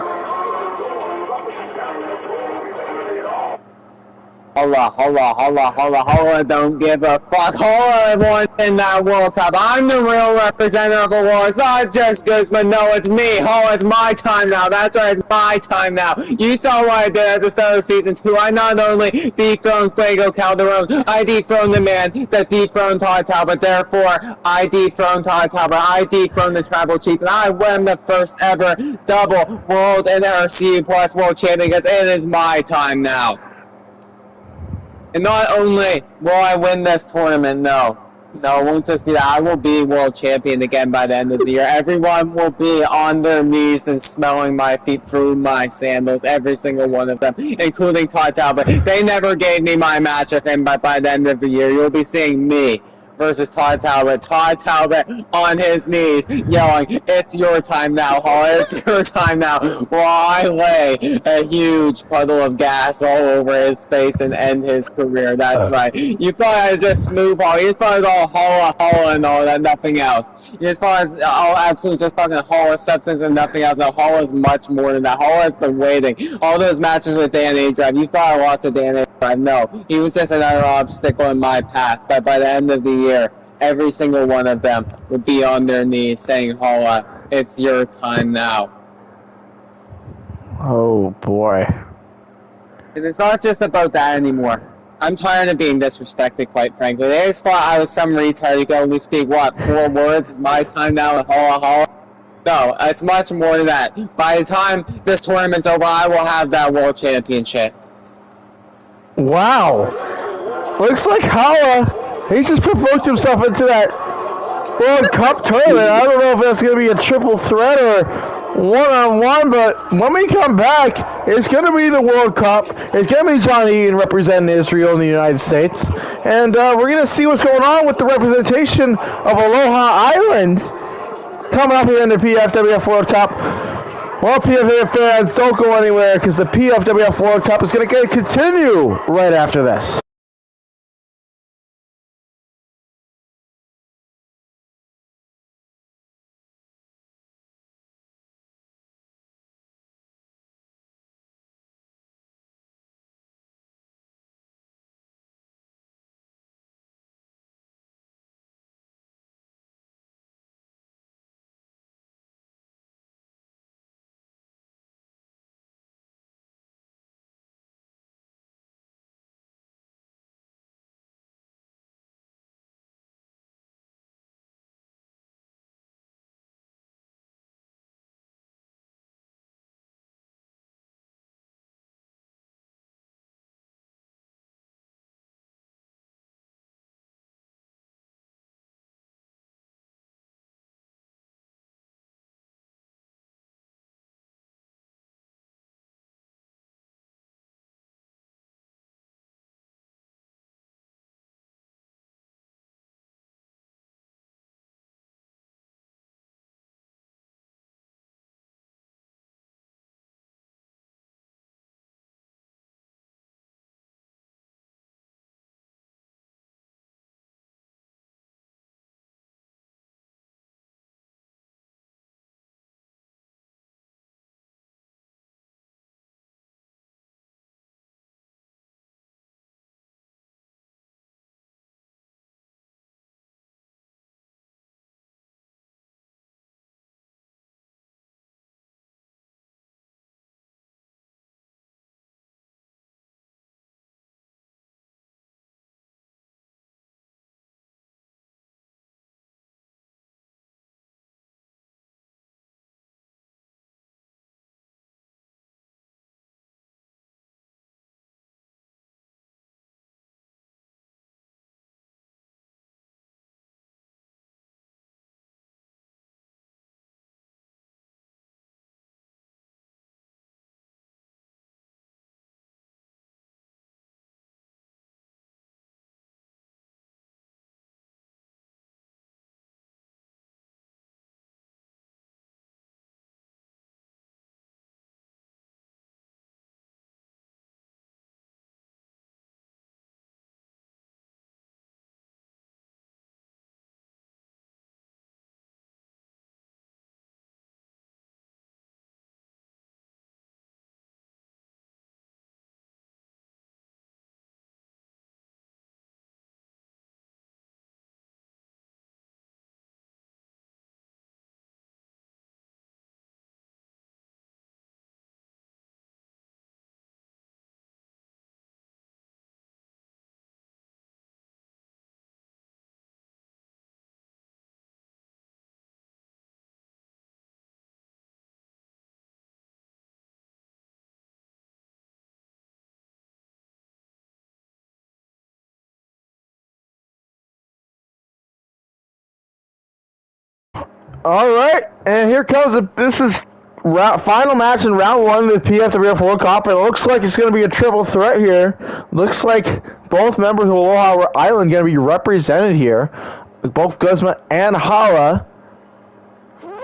Holla, don't give a fuck. Holla won in that World Cup. I'm the real representative of the war. It's not just Guzman, no, it's me. Holla, it's my time now. That's right, it's my time now. You saw what I did at the start of season 2. I not only dethroned Fuego Calderon, I dethroned the man that dethroned Todd Talbot. Therefore, I dethroned Todd Talbot. I dethroned the Tribal Chief, and I am the first ever double World and RCU Plus World Champion because it is my time now. And not only will I win this tournament, no, it won't just be that. I will be world champion again by the end of the year. Everyone will be on their knees and smelling my feet through my sandals, every single one of them, including Todd Talbot. They never gave me my match with him, but by the end of the year, you'll be seeing me versus Todd Talbot. Todd Talbot on his knees yelling, "It's your time now, Hall. It's your time now." While I lay a huge puddle of gas all over his face and end his career. That's right. You thought I was just smooth Hall. You just thought it was all holla and all that, nothing else. You just thought it was all absolutely just fucking holla substance and nothing else. No, Hall is much more than that. Hall has been waiting. All those matches with Dan A. Drive. You thought I lost to Dan A. Drive. No, he was just another obstacle in my path. But by the end of the year, every single one of them will be on their knees saying, "Holla, it's your time now." Oh, boy. And it's not just about that anymore. I'm tired of being disrespected, quite frankly. They just thought I was some retard who could only speak, 4 words? It's my time now, holla, holla. No, it's much more than that. By the time this tournament's over, I will have that world championship. Wow. Looks like Hala, he's just provoked himself into that World Cup tournament. I don't know if that's going to be a triple threat or one-on-one, but when we come back, it's going to be the World Cup. It's going to be John Egan representing Israel in the United States. And we're going to see what's going on with the representation of Aloha Island coming up here in the PFWF World Cup. Well, PFWF fans, don't go anywhere because the PFWF World Cup is going to continue right after this. All right, and here comes this is final match in round 1 of the PFWF World Cup. It looks like it's going to be a triple threat here. Looks like both members of Aloha Island going to be represented here. Both Guzma and Hala.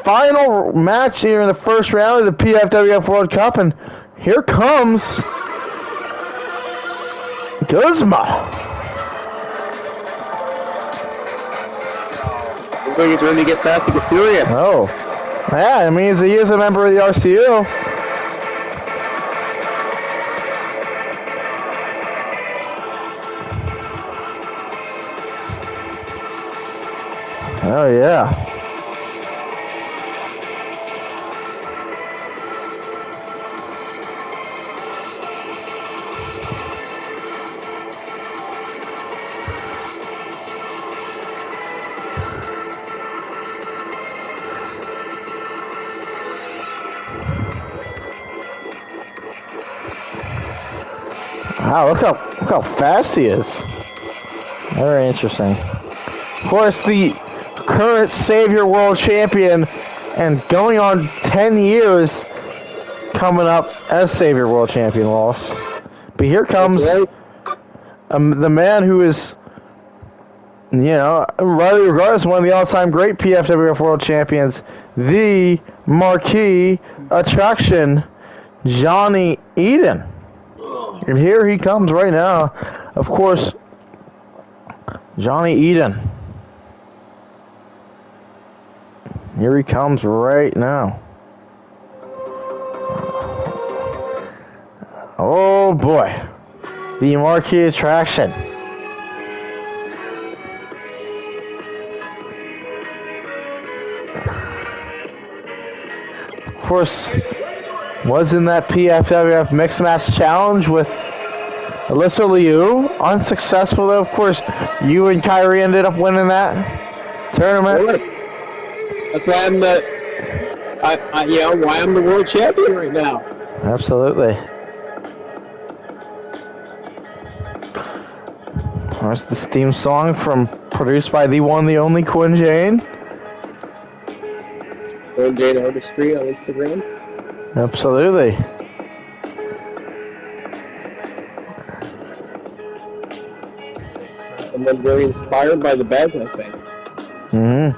Final match here in the first round of the PFWF World Cup, and here comes Guzma. I think it's ready to get fast and get furious. Oh, yeah, it means he is a member of the RCU. Oh, yeah. Wow, look how fast he is. Very interesting. Of course, the current Savior World Champion and going on 10 years coming up as Savior World Champion, Loss. But here comes the man who is, you know, regardless, one of the all-time great PFWF World Champions, the marquee attraction, Johnny Eden. And here he comes right now. Of course, Johnny Eden. Here he comes right now. Oh boy. The marquee attraction. Of course, was in that PFWF Mixed Match Challenge with Alyssa Liu. Unsuccessful, though. Of course, you and Kyrie ended up winning that tournament. Yes. That's why I'm the world champion right now. Absolutely. There's this theme song produced by the one, the only Quinn Jane. Quinn Jane Artistry on Instagram. Absolutely. And then very inspired by the beds, I think. Mm-hmm.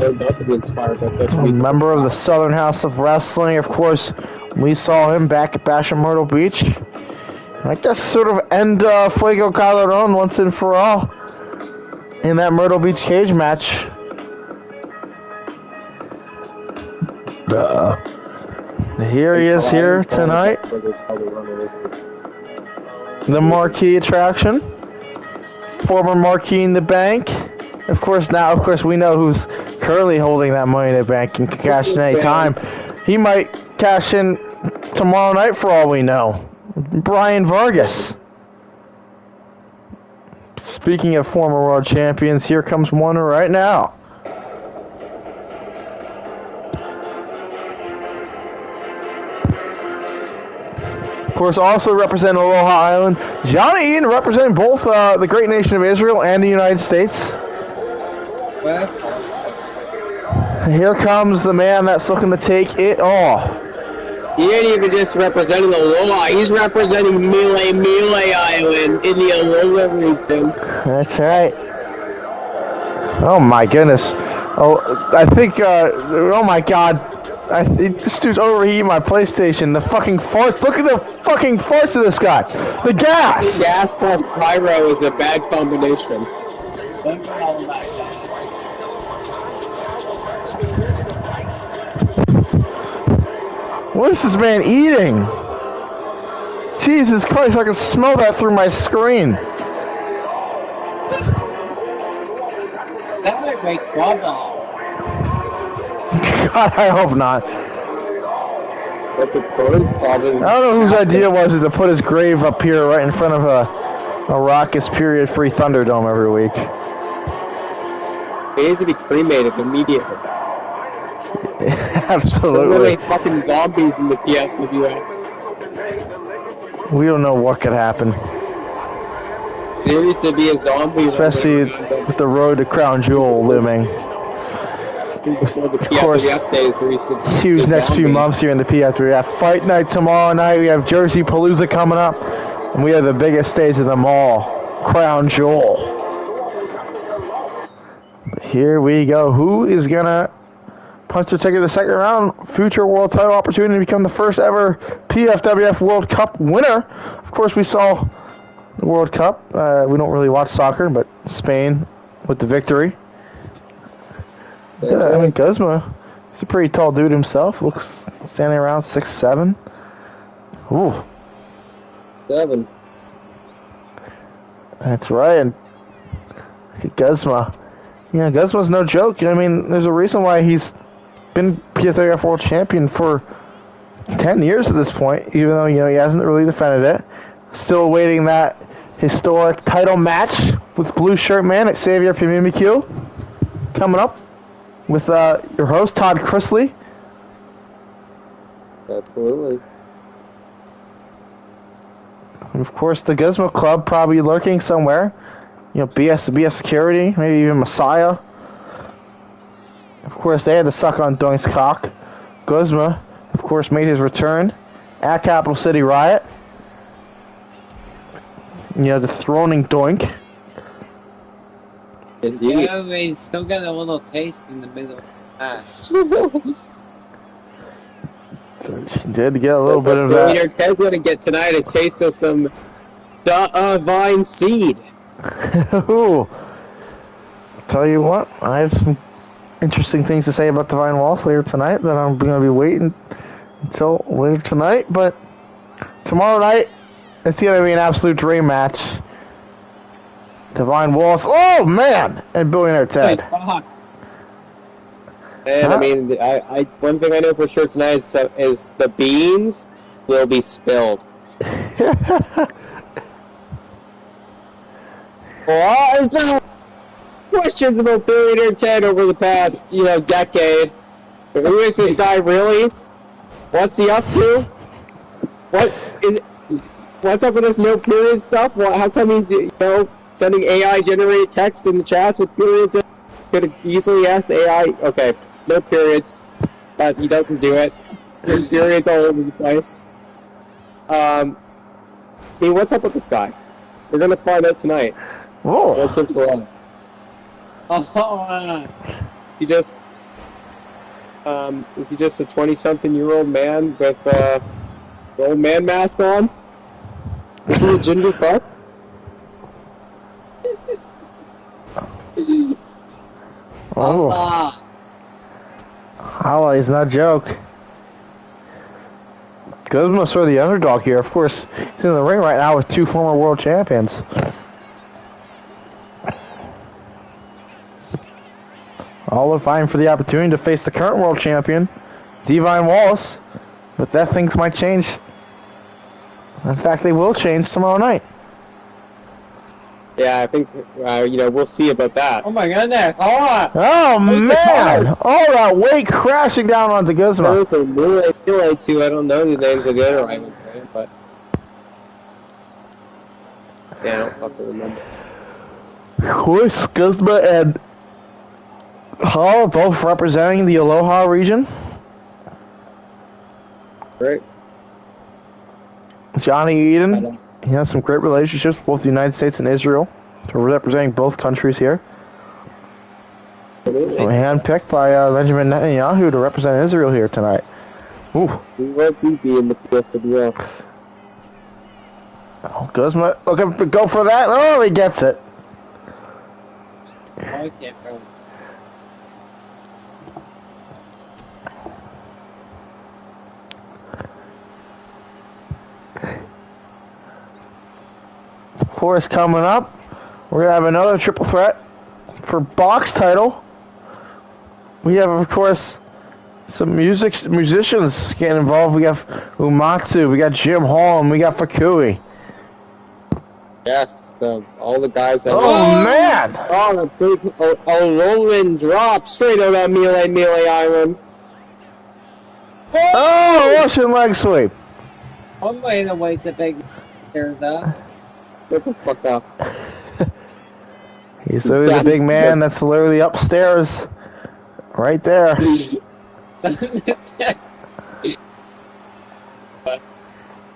About to be inspired by such A member of the Southern House of Wrestling, of course. We saw him back at Bash in Myrtle Beach. I guess sort of end Fuego Calderon once and for all in that Myrtle Beach cage match. Here he is here tonight. The marquee attraction. Former Marquee in the Bank. Of course, we know who's currently holding that money in the bank and can cash in any time. He might cash in tomorrow night for all we know. Brian Vargas. Speaking of former world champions, here comes one right now. Of course, also representing Aloha Island, Johnny Eden representing both the great nation of Israel and the United States. Here comes the man that's looking to take it all. He ain't even just representing Aloha, he's representing Mile Island in the Aloha region. That's right. Oh my goodness. Oh, I think, oh my god. This dude's overheating my PlayStation. The fucking farts. Look at the fucking farts of this guy. The gas. Gas plus pyro is a bad combination. What is this man eating? Jesus Christ, I can smell that through my screen. That might make trouble. God, I hope not. I don't know whose idea was it to put his grave up here right in front of a raucous period-free Thunderdome every week. It needs to be cremated immediately. Absolutely. There are fucking zombies in the PFWF. We don't know what could happen. seriously be a zombie. especially with the road to Crown Jewel looming. Of course, huge next few months here in the PFWF. Fight night tomorrow night. We have Jersey Palooza coming up, and we have the biggest stage of them all, Crown Jewel. Here we go. Who is gonna punch the ticket to the second round? Future world title opportunity to become the first ever PFWF World Cup winner. Of course, we saw the World Cup. We don't really watch soccer, but Spain with the victory. Yeah, I mean, Guzma, he's a pretty tall dude himself. Looks standing around 6'7". Ooh. 7. That's right. And look at Guzma. Yeah, Guzma's no joke. I mean, there's a reason why he's been PFWF World Champion for 10 years at this point, even though, he hasn't really defended it. Still awaiting that historic title match with Blue Shirt Man, Xavier Pimimiq, coming up with your host, Todd Chrisley. Absolutely. And of course, the Guzma Club probably lurking somewhere. BS Security, maybe even Messiah. Of course, they had to suck on Doink's cock. Guzma, of course, made his return at Capital City Riot. The throning Doink. Indeed. Yeah, we still got a little taste in the middle of the match. She did get a little bit of that. Ted's going to get tonight a taste of some divine seed. Ooh. Tell you what, I have some interesting things to say about Divine Waltz later tonight that I'm going to be waiting until later tonight. But tomorrow night, it's going to be an absolute dream match. Divine Waltz, oh man, and Billionaire Ted. And I mean, one thing I know for sure tonight is the beans will be spilled. Well, there's been questions about Billionaire Ted over the past, decade. But who is this guy really? What's he up to? What's up with this no period stuff? How come he's sending AI generated text in the chats with periods? Could have easily asked AI. Okay, no periods, but he doesn't do it. Periods all over the place. What's up with this guy? We're gonna find out tonight. Whoa. What's up for him? He just is he just a 20-something-year-old man with the old man mask on? Is he a ginger fuck? Oh. Holla, he's not a joke. Guzma's sort of the underdog here. Of course, he's in the ring right now with 2 former world champions. All are vying for the opportunity to face the current world champion, Divine Wallace. But that things might change. In fact, they will change tomorrow night. Yeah, I think, we'll see about that. Oh my goodness, Oh man! All that weight crashing down onto Guzma. I don't know the names of the other rivals, but... Yeah, I don't fucking remember. Of course, Guzma and Hall both representing the Aloha region. Right. Johnny Eden, he has some great relationships with both the United States and Israel. So we're representing both countries here. Absolutely. So handpicked by Benjamin Netanyahu to represent Israel here tonight. Ooh. We won't be in the PFWF. Oh, Guzma looking to go for that. Oh, he gets it. Okay, bro. Of course, coming up, we're going to have another triple threat for box title. We have, of course, some musicians getting involved. We have Umatsu, we got Jim Hall, and we got Fakui. Yes, all the guys that... Oh, man! Oh, a rolling drop straight out of Melee Island. Oh, Russian leg sweep. I'm going to wait to big stairs up. Get the fuck up. He's literally the big man that's literally upstairs. Right there.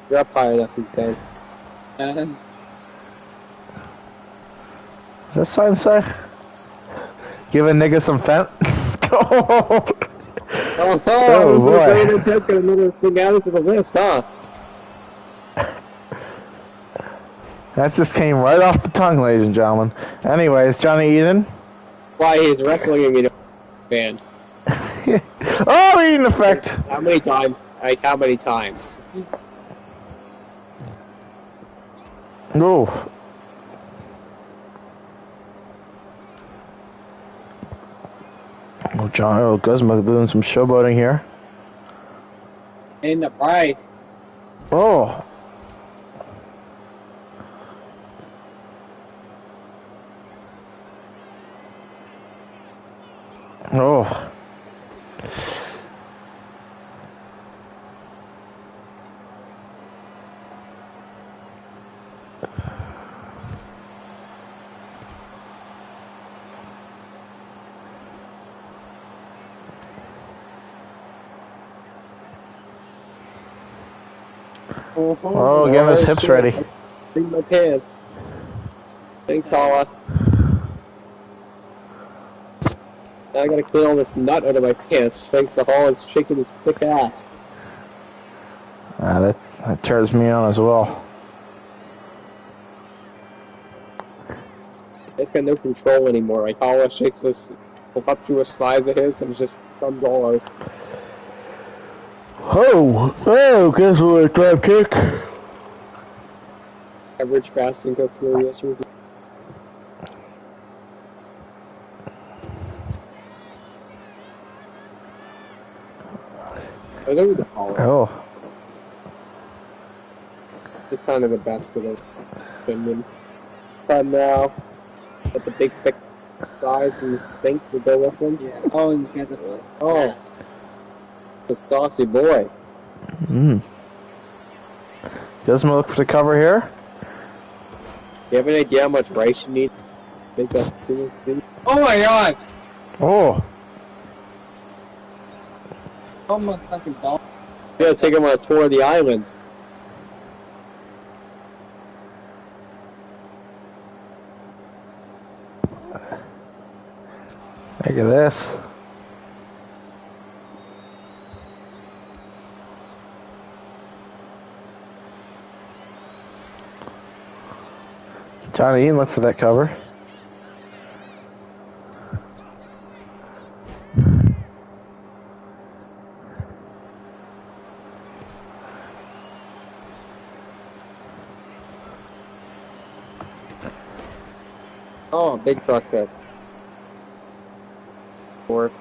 You're up high enough these days. Is that sign say? Give a nigga some fent? Oh, boy. That's got another thing added to the list, huh? That just came right off the tongue, ladies and gentlemen. Anyways, Johnny Eden. Why he's wrestling me to band. Oh, Eden effect! How many times? Like, how many times? No. Oh, Guzma doing some showboating here. In the price. Oh. Oh. Oh, getting his hips ready. Bring my pants. Thanks, Paula. Now I gotta clean all this nut out of my pants. Thanks to Holland's shaking his thick ass. That turns me on as well. He's got no control anymore. Like Holland shakes this voluptuous slides of his and it just comes all out. Oh, guess what? Drop kick. Average fast and go furious review. Oh, there was a Holland. Oh. He's kind of the best of the opinion. But now, got the big thick thighs and the stink to go with him. Yeah. Oh, and he's got the The saucy boy. Guzma look for the cover here. You have an idea how much rice you need to make that super? Oh my god! Oh. Oh my fucking dog. You gotta take him on a tour of the islands. Look at this. Johnny Eden, look for that cover. Oh, big truck kick. Fourth.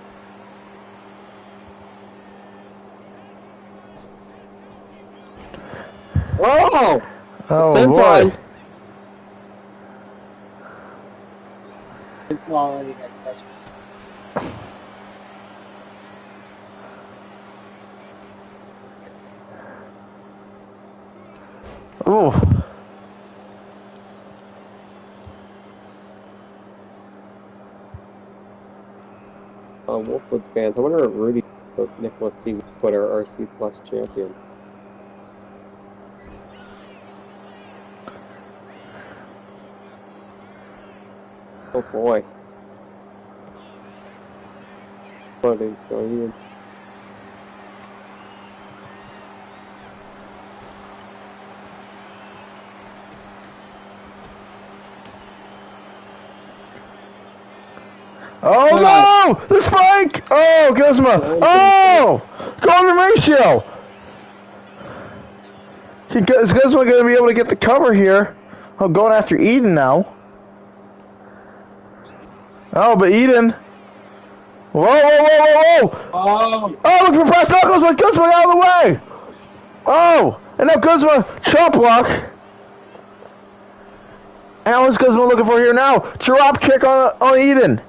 Oh! Oh, Same boy. time. It's small and you got touch. Ooh. Wolfwood fans. I wonder if Rudy put Nicholas D. Wood our RC Plus champion. Oh boy. What are they going in? Oh no! The spike! Oh, Guzma! Oh! Golden ratio! Is Guzma going to be able to get the cover here? Oh, going after Eden now. Oh, but Eden. Whoa, whoa, whoa, whoa, whoa! Oh! Oh, look for brass knuckles, but Guzma out of the way! Oh! And now Guzma, chop block. And what's Guzma looking for here now? Drop kick on Eden.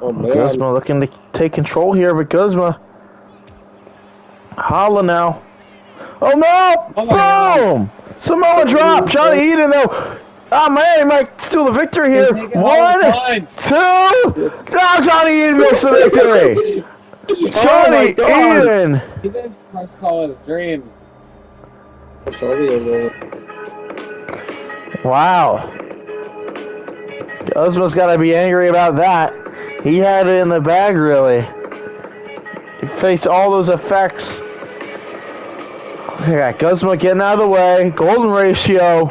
Oh man. Guzma looking to take control here, but Guzma. Holla now. Oh no! Oh my Boom! Samoa drop. Johnny Eden though. Oh man, he might steal the victory here. Take it all the 1, time. 2. Oh, Johnny Eden makes the victory. Oh my Johnny God. Eden. He didn't crush all his dreams. Wow. Cosmo's got to be angry about that. He had it in the bag, really. He faced all those effects. Yeah, Cosmo getting out of the way. Golden ratio.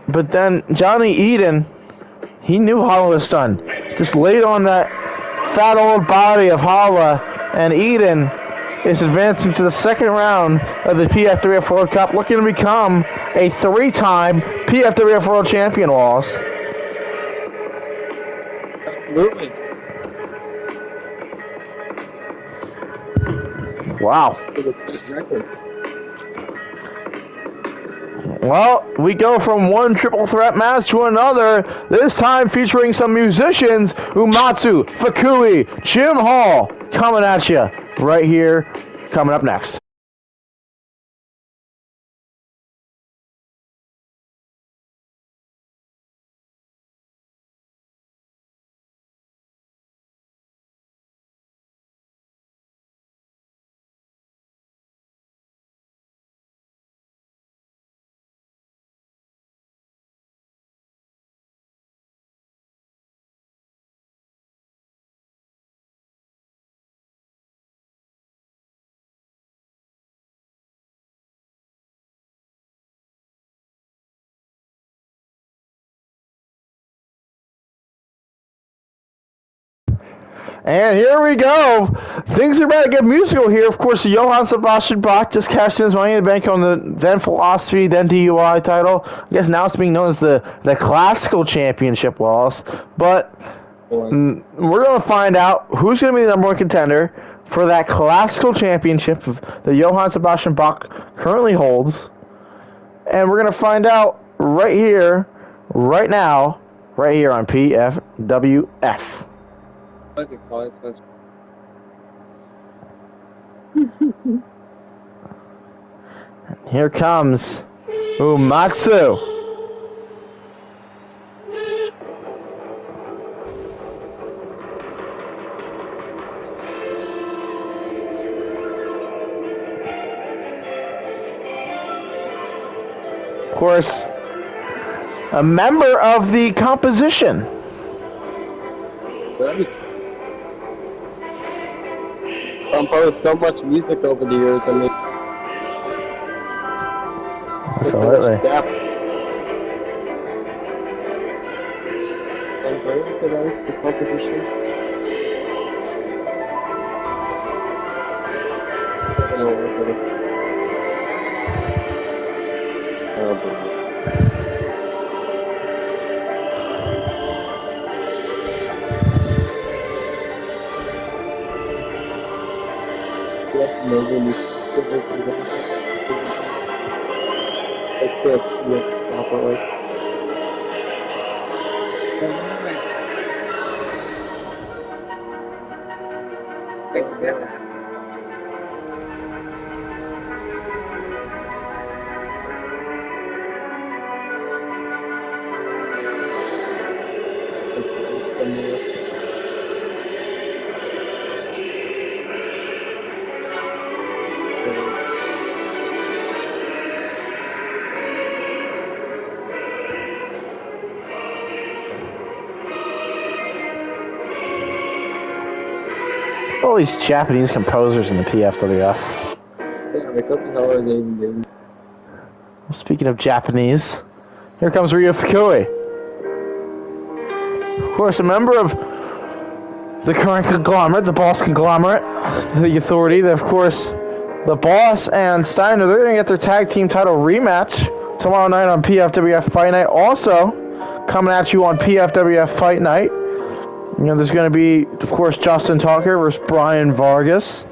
But then Johnny Eden, he knew Holla was stunned. Just laid on that fat old body of Holla, and Eden is advancing to the second round of the PFWF World Cup, looking to become a 3-time PFWF World Champion, Wallace. Absolutely. Wow. It was his record. Well, we go from one triple threat match to another, this time featuring some musicians, Umatsu, Fukui, Jim Hall, coming at you right here, coming up next. And here we go. Things are about to get musical here. Of course, Johann Sebastian Bach just cashed in his money in the bank on the then Philosophy, then DUI title. I guess now it's being known as the Classical Championship, Wallace. But we're going to find out who's going to be the number one contender for that Classical Championship that Johann Sebastian Bach currently holds. And we're going to find out right here, right now, right here on PFWF. Here comes Umatsu. Of course, a member of the composition. Right. Composed so much music over the years. I mean, Absolutely. I'm very good at the composition. Yes, maybe I can't see it properly. All these Japanese composers in the PFWF. Yeah, like what the hell are they even doing? Speaking of Japanese, here comes Ryo Fukui. Of course, a member of the current conglomerate, the Boss conglomerate, the Authority. Of course, the Boss and Steiner, they're going to get their tag team title rematch tomorrow night on PFWF Fight Night. Also, coming at you on PFWF Fight Night, you know, there's going to be, of course, Justin Tucker versus Brian Vargas.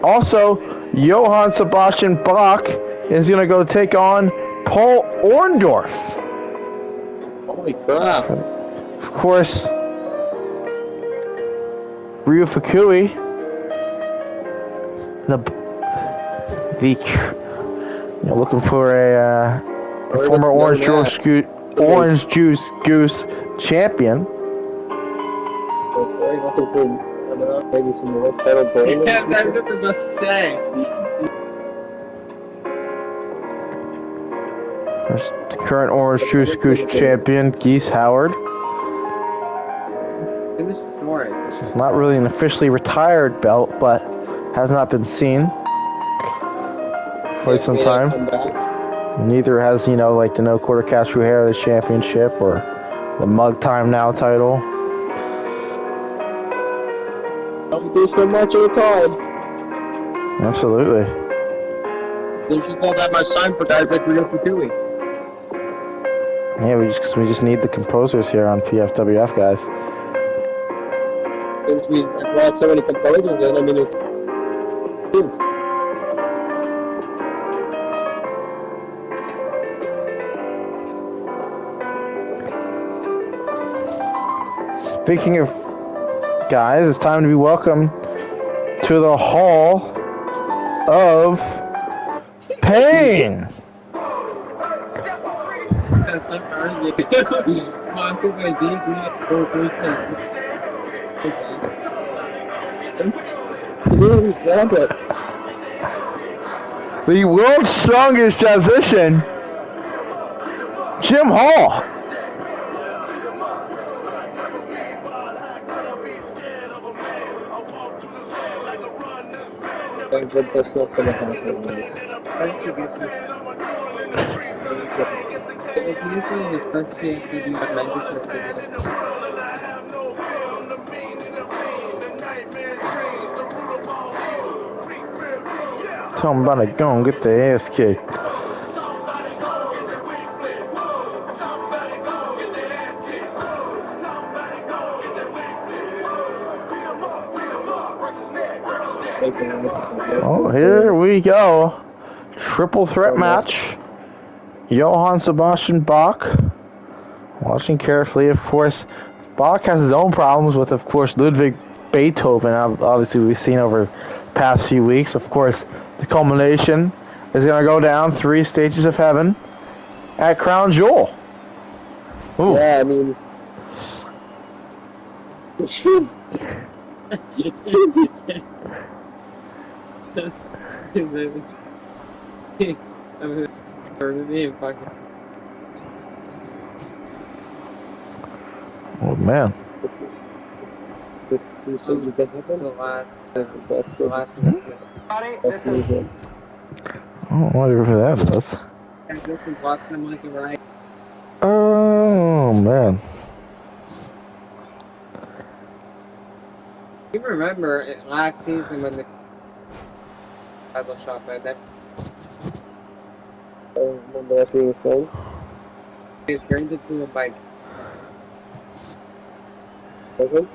Also, Johann Sebastian Bach is going to go take on Paul Orndorff. Holy crap. Of course, Ryo Fukui, Looking for a former Orange Juice Goose champion. Looking for maybe some more title brand. Yeah, that's what I was about to say. There's the current Orange Juice Goose champion, Geese Howard. Finish the story. It's not really an officially retired belt, but has not been seen for some time. Neither has, like the No Quarter Cash Hair Championship or the Mug Time Now title. Do so much at a time. Absolutely. There's just not that much time for guys like Rio Fukui. Yeah, we just need the composers here on PFWF, guys. Since we brought so many composers in, I mean, there's Speaking of guys, it's time to be welcomed to the Hall of Pain. That's so early. Marcus by The world's strongest musician, Jim Hall. That's not gonna happen. It's usually his first chance to do Manchester City. Tell him about to go and get their ass kicked. Oh, here we go. Triple threat match. Johann Sebastian Bach. Watching carefully, of course. Bach has his own problems with, of course, Ludwig Beethoven. Obviously, we've seen over the past few weeks. Of course, the culmination is going to go down 3 stages of heaven at Crown Jewel. Ooh. Yeah, I mean... Oh, man. You said you got The last This is Oh, whatever that is. this is Boston Monkey, right? Oh, man. You remember last season when the title shot ended? I don't remember that being a thing. He turned into a bike. Doesn't?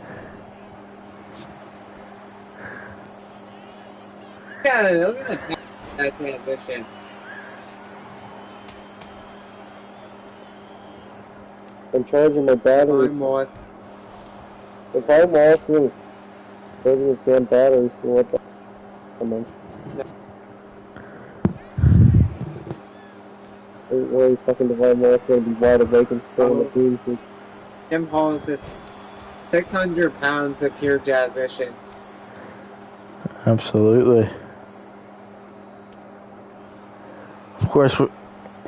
Yeah, look at that transition. I'm charging my batteries. Moss. If I'm also charging the damn batteries for what the month. Ain't really fucking Divine Morris gonna be wide awake and still in the bruises. Jim Hall is just 600 pounds of pure jazzician. Absolutely. Of course,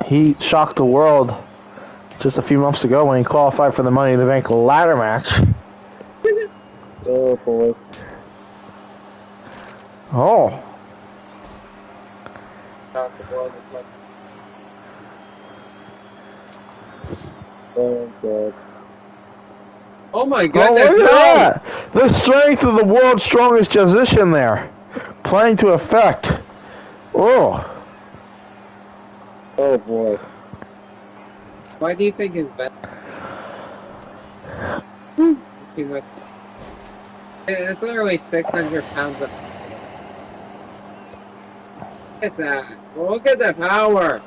he shocked the world just a few months ago when he qualified for the Money in the Bank ladder match. Oh boy. Oh. Shocked the world as much. Oh god. Oh my Oh, goodness, look no! at that! The strength of the world's strongest musician there. Playing to effect. Oh. Oh boy. Why do you think his best? It's too much. It's literally 600 pounds of. Look at that. Look at the power.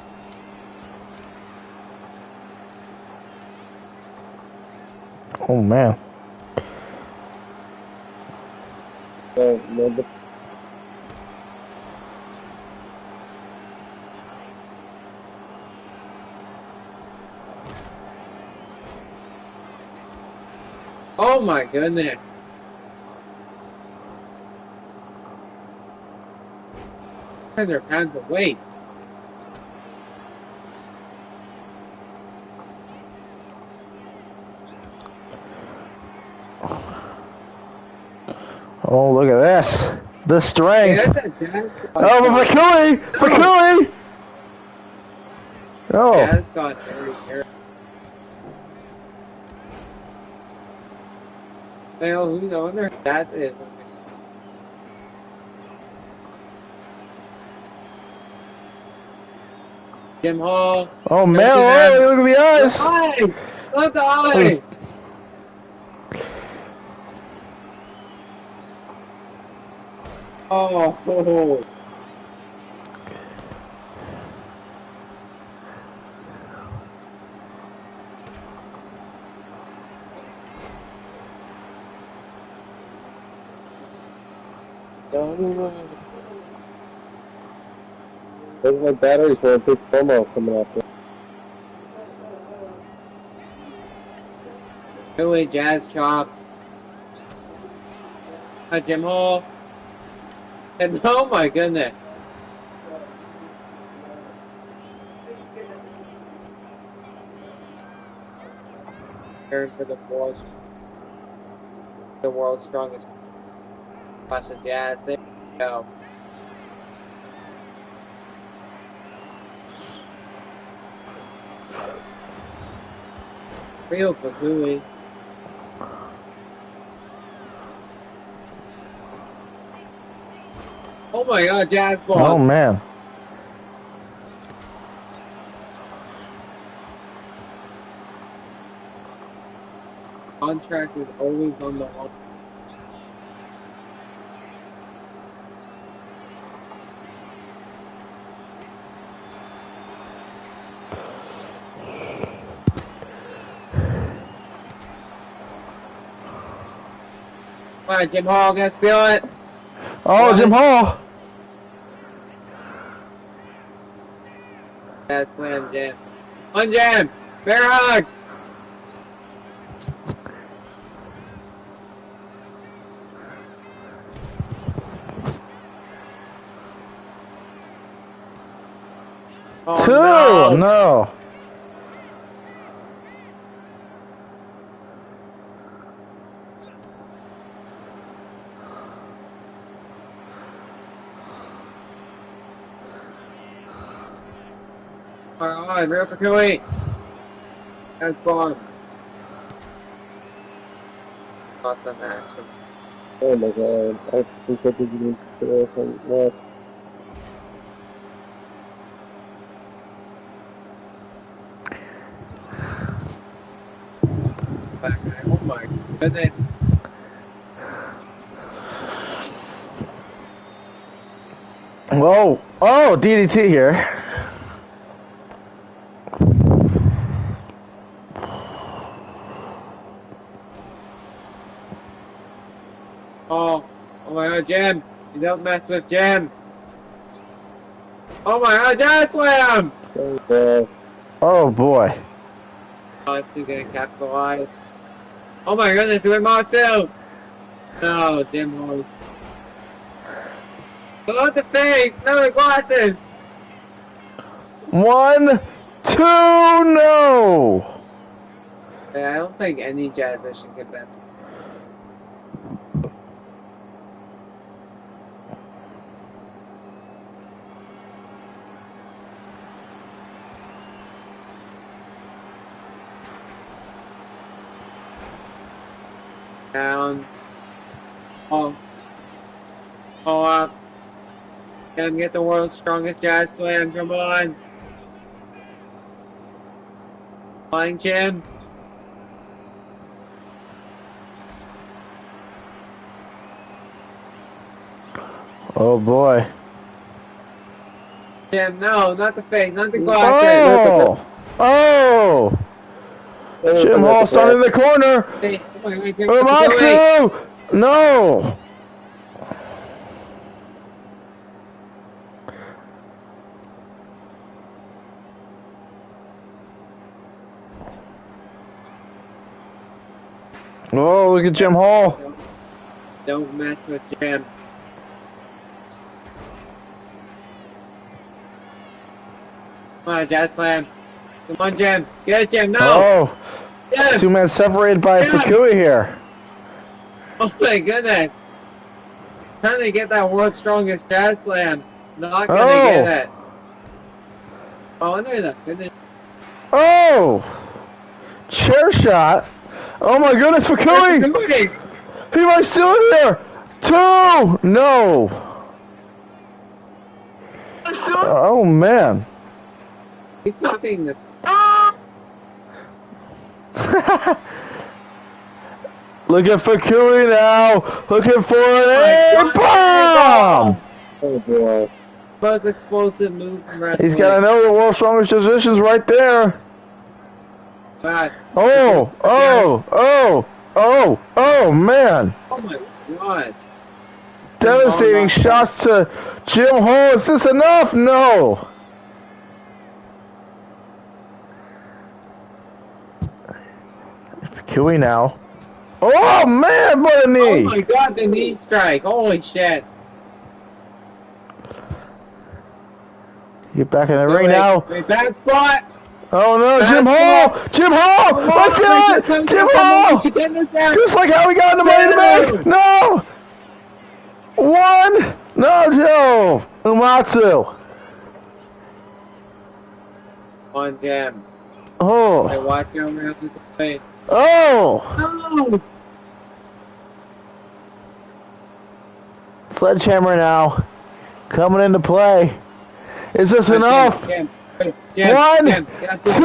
Oh, man. Oh no. Oh my goodness. £100 of weight. Oh, look at this. The Hey, strength. that's a jazz Oh, but Fakui! Fakui! Oh. Jazz got very. Well, who knows? That is. Jim Hall. Oh, man. Oh, look at the eyes. Eyes! Look at the eyes! Oh. Those are my batteries for a big promo coming up. Really, Jazz Chop. Jim Hall. And oh my goodness. Preparing for the world's strongest Clash of Jazz. There you go. Real Pfwf. Oh my god, Jazz Ball. Oh, man. Contract is always on the line. Alright, Jim Hall, gonna steal it. Oh, Jim Hall. That slam jam. On jam! Bear hug! Oh, Two. no. No. Alright, real Pfwf. That's fun. Got the action. Oh my god, I actually said that you need to do something else. Oh my goodness. Whoa. Oh, DDT here. Oh my god, Jim! You don't mess with Jim! Oh my god, Jazz Slam! Oh, boy. Matsu gonna capitalize. Oh my goodness, with Matsu! No, Jim Hall's. Look at the face! No, the glasses! 1, 2, no. Yeah, I don't think any Jazz should get that. Down. Oh. Oh up. Can get the world's strongest Jazz Slam, come on. Flying Jim. Oh, boy. Jim, no, not the face, not the glasses. Oh. Oh. Jim Hall started in the corner. Hey, oh my God, Matsu. No. Oh, look at Jim Hall. Don't mess with Jim. Come on, Jazz Slam. Come on, Jim. Get it, Jim. No. Oh, Jim. 2 men separated by Jim. Pfwf here. Oh my goodness. Trying to get that world's strongest Jazz Slam. Not gonna get it. Oh, no, no. Oh! Chair shot. Oh my goodness, Pfwf! He might still in here! 2! No! Oh man. Keep not seeing this. Look at Pfwf now! Looking for an A-bomb! Oh boy. Most explosive move from wrestling. He's got another world's strongest positions right there. God. Oh man. Oh my god. Devastating shots to Jim Hall. Is this enough? No. Pfwf now. Oh man, what a knee. Oh my god, the knee strike. Holy shit. Get back in the ring now. Bad spot. Oh no, Jim Hall! Jim Hall! Let's do it! Jim Hall! Just like how we got in the Money in the Bank! No! 1! No, Joe! Umatsu! On Jim. Oh! I watch you around the way. Oh! No! Sledgehammer now. Coming into play. Is this enough? Jim. 1, 2, gets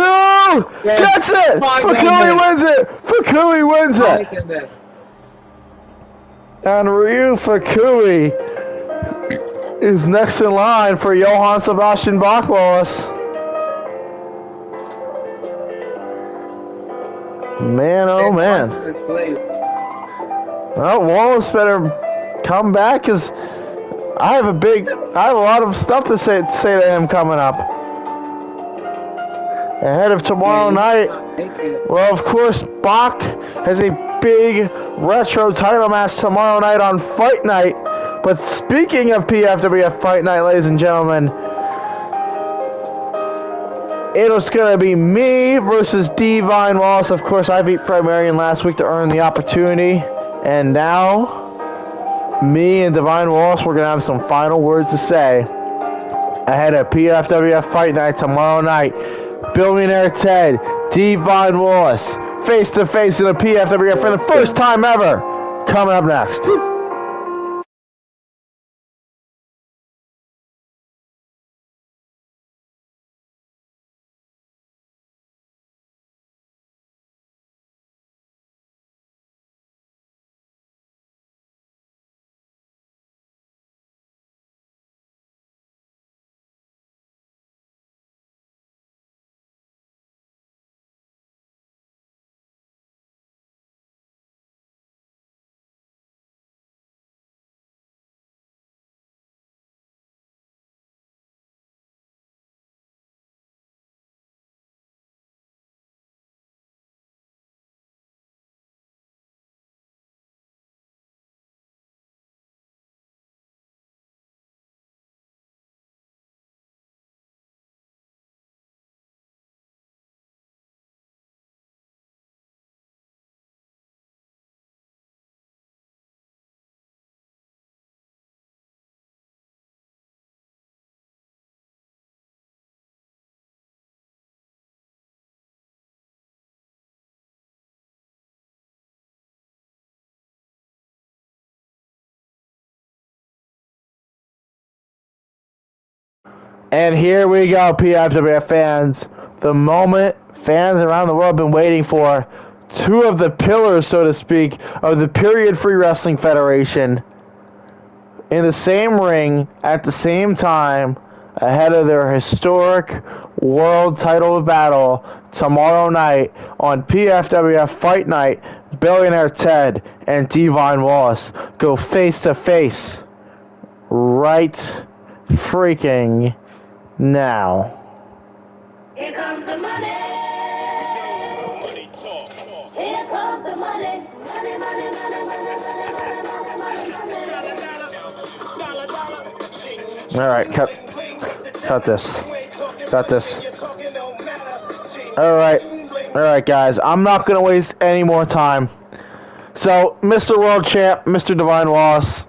it! Pfwf wins it! Pfwf wins it! And Ryu Pfwf is next in line for Johann Sebastian Bach Wallace. Man, oh man. Well, Wallace better come back because I have a lot of stuff to say to him coming up. Ahead of tomorrow night, well, of course, Bach has a big retro title match tomorrow night on Fight Night. But speaking of PFWF Fight Night, ladies and gentlemen, it's going to be me versus Divine Wallace. Of course, I beat Fred Marion last week to earn the opportunity. And now, me and Divine Wallace, we're going to have some final words to say ahead of PFWF Fight Night tomorrow night. Billionaire Ted, Divine Wallace, face to face in a PFWF for the first time ever. Coming up next. And here we go, PFWF fans. The moment fans around the world have been waiting for. Two of the pillars, so to speak, of the Period Free Wrestling Federation in the same ring at the same time ahead of their historic world title battle tomorrow night on PFWF Fight Night. Billionaire Ted and Divine Wallace go face to face right freaking now. Here comes the money. Money talk. Here comes the money. Alright, cut this. Cut this. Alright, guys. I'm not gonna waste any more time. So, Mr. World Champ, Mr. Divine Loss,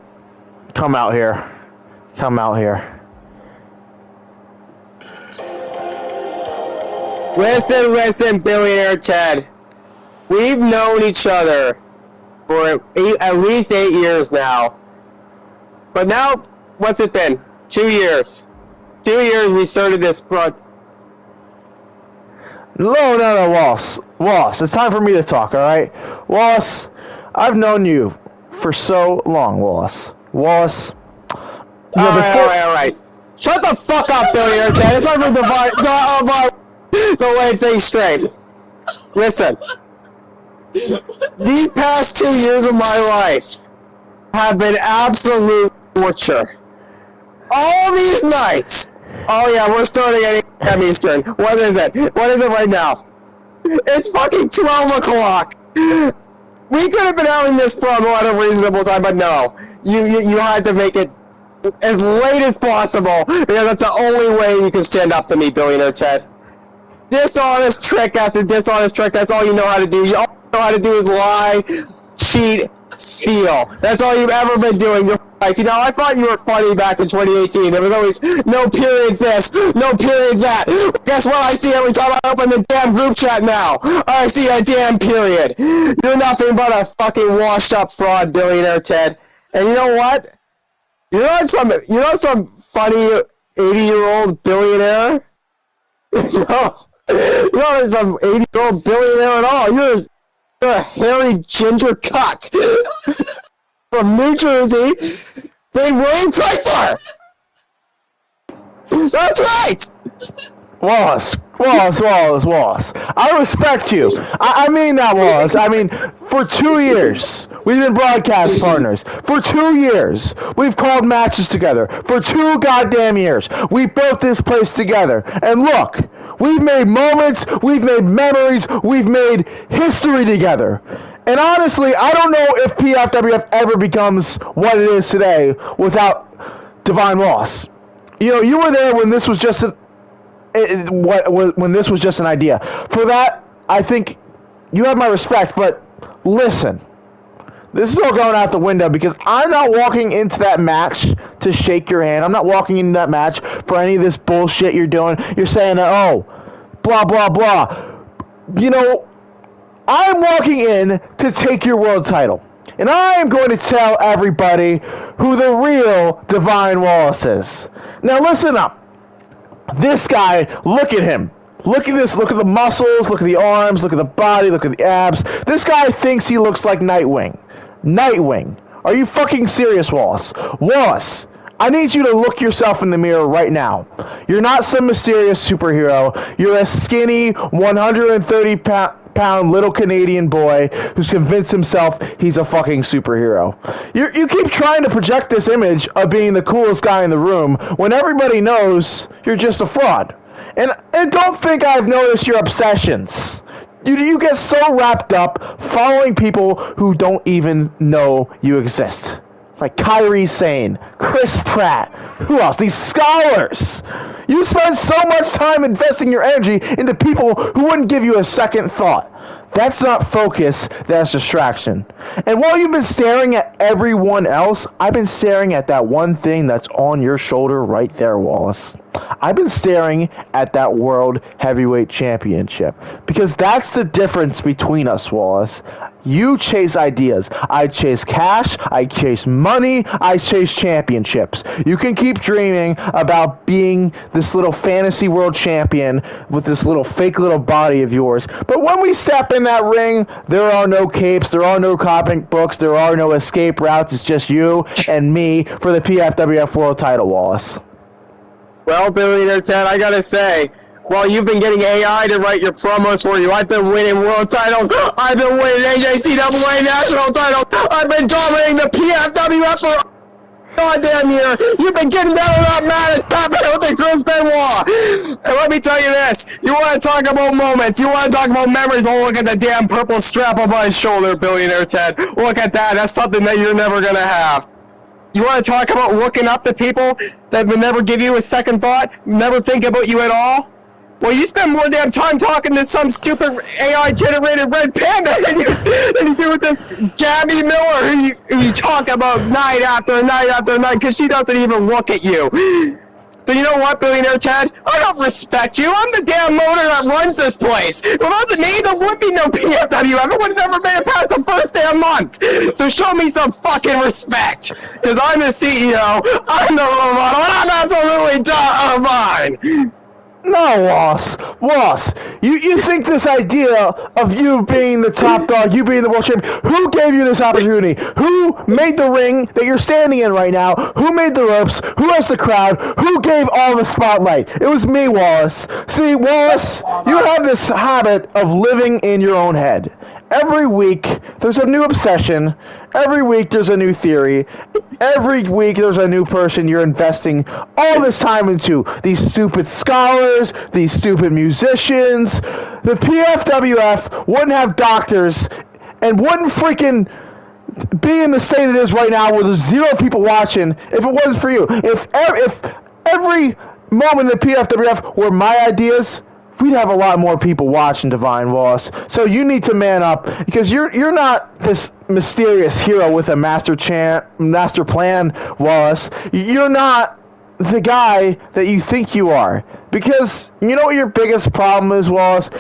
come out here. Come out here. Listen, Billionaire Ted. We've known each other for at least 8 years now. But now, what's it been? 2 years. 2 years we started this project. No, Wallace, it's time for me to talk, alright? Wallace, I've known you for so long, Wallace. Wallace, Alright. Shut the fuck up, Billionaire Ted. It's time for the way things straight. Listen. These past 2 years of my life have been absolute torture. All these nights. Oh yeah, we're starting at 8 p.m. Eastern. What is it? What is it right now? It's fucking 12 o'clock. We could have been having this promo at a reasonable time, but no. You had to make it as late as possible, because that's the only way you can stand up to me, Billionaire Ted. Dishonest trick after dishonest trick, that's all you know how to do. All you know how to do is lie, cheat, steal. That's all you've ever been doing your life. You know, I thought you were funny back in 2018. There was always no periods this, no periods that. Guess what I see every time I open the damn group chat now? I see a damn period. You're nothing but a fucking washed up fraud, Billionaire Ted. And you know what? You're not some funny 80-year-old billionaire. No. You're not some 80-year-old billionaire at all. You're a hairy ginger cuck from New Jersey named William Chrysler. That's right. Wallace. I respect you. I mean that, Wallace. I mean, for 2 years, we've been broadcast partners. For 2 years, we've called matches together. For 2 goddamn years, we built this place together. And look, we've made moments, we've made memories, we've made history together. And honestly, I don't know if PFWF ever becomes what it is today without Divine Loss. You know, you were there when this was just when this was just an idea. For that, I think you have my respect, but listen. This is all going out the window because I'm not walking into that match to shake your hand. I'm not walking into that match for any of this bullshit you're doing. You're saying that, oh, blah, blah, blah. You know, I'm walking in to take your world title. And I am going to tell everybody who the real Divine Wallace is. Now listen up. This guy, look at him. Look at this. Look at the muscles. Look at the arms. Look at the body. Look at the abs. This guy thinks he looks like Nightwing. Nightwing. Are you fucking serious, Wallace? Wallace, I need you to look yourself in the mirror right now. You're not some mysterious superhero. You're a skinny, 130-pound little Canadian boy who's convinced himself he's a fucking superhero. You keep trying to project this image of being the coolest guy in the room when everybody knows you're just a fraud. And don't think I've noticed your obsessions. You get so wrapped up following people who don't even know you exist. Like Kyrie Sane, Chris Pratt, who else? These scholars. You spend so much time investing your energy into people who wouldn't give you a second thought. That's not focus, that's distraction. And while you've been staring at everyone else, I've been staring at that one thing that's on your shoulder right there, Wallace. I've been staring at that World Heavyweight Championship. Because that's the difference between us, Wallace. You chase ideas. I chase cash. I chase money. I chase championships. You can keep dreaming about being this little fantasy world champion with this little fake little body of yours. But when we step in that ring, there are no capes. There are no comic books. There are no escape routes. It's just you and me for the PFWF World title, Wallace. Well, Billionaire Ted, I gotta say, while you've been getting AI to write your promos for you, I've been winning world titles, I've been winning AJCAA national titles, I've been dominating the PFWF for a goddamn year. You've been getting down on that mat and tapping with the Chris Benoit. And let me tell you this, you want to talk about moments, you want to talk about memories, oh, look at the damn purple strap on my shoulder, Billionaire Ted. Look at that, that's something that you're never gonna have. You want to talk about looking up to people that would never give you a second thought, never think about you at all? Well, you spend more damn time talking to some stupid AI-generated red panda than you do with this Gabby Miller who you talk about night after night after night because she doesn't even look at you. So you know what, Billionaire Ted? I don't respect you. I'm the damn motor that runs this place. If it wasn't me, there would be no PFWF. It would have never made it past the first damn month. So show me some fucking respect. Because I'm the CEO, I'm the role model, and I'm absolutely fine. No, Ross, you think this idea of you being the top dog, you being the world champion, who gave you this opportunity? Who made the ring that you're standing in right now? Who made the ropes? Who has the crowd? Who gave all the spotlight? It was me, Wallace. See, Wallace, you have this habit of living in your own head. Every week, there's a new obsession. Every week, there's a new theory. Every week, there's a new person you're investing all this time into. These stupid scholars, these stupid musicians. The PFWF wouldn't have doctors and wouldn't freaking be in the state it is right now where there's 0 people watching if it wasn't for you. If every moment in the PFWF were my ideas, we'd have a lot more people watching Divine Wallace. So you need to man up because you're not this mysterious hero with a master plan, Wallace. You're not the guy that you think you are. Because you know what your biggest problem is, Wallace?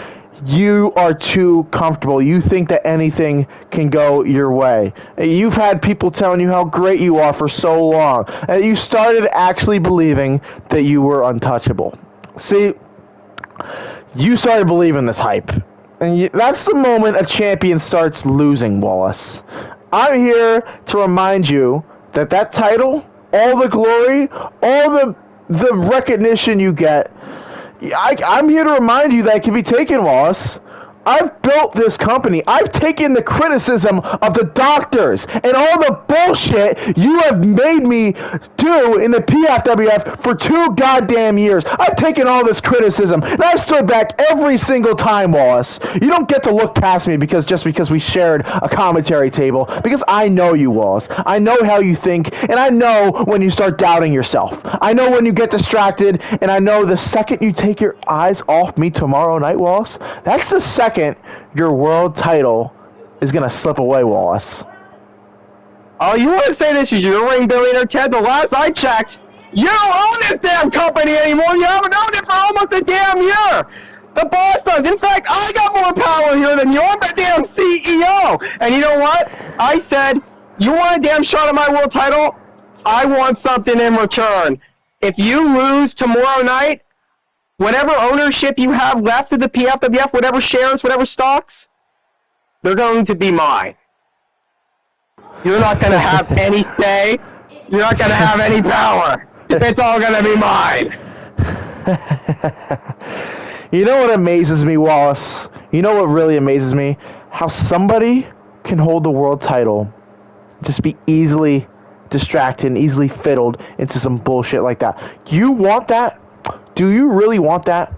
You are too comfortable. You think that anything can go your way. You've had people telling you how great you are for so long. And you started actually believing that you were untouchable. See, you started believing this hype. And that's the moment a champion starts losing, Wallace. I'm here to remind you that that title, all the glory, all the recognition you get, I'm here to remind you that it can be taken, Wallace. I've built this company. I've taken the criticism of the doctors and all the bullshit you have made me do in the PFWF for 2 goddamn years. I've taken all this criticism, and I've stood back every single time, Wallace. You don't get to look past me just because we shared a commentary table, because I know you, Wallace. I know how you think, and I know when you start doubting yourself. I know when you get distracted, and I know the second you take your eyes off me tomorrow night, Wallace, that's the second your world title is going to slip away, Wallace. Oh, you want to say this is your ring, Billionaire Ted? The last I checked, you don't own this damn company anymore. You haven't owned it for almost a damn year. The boss does. In fact, I got more power here than you. I'm the damn CEO. And you know what? I said, you want a damn shot at my world title? I want something in return. If you lose tomorrow night, whatever ownership you have left of the PFWF, whatever shares, whatever stocks, they're going to be mine. You're not going to have any say. You're not going to have any power. It's all going to be mine. You know what amazes me, Wallace? You know what really amazes me? How somebody can hold the world title, just be easily distracted and easily fiddled into some bullshit like that. You want that? Do you really want that?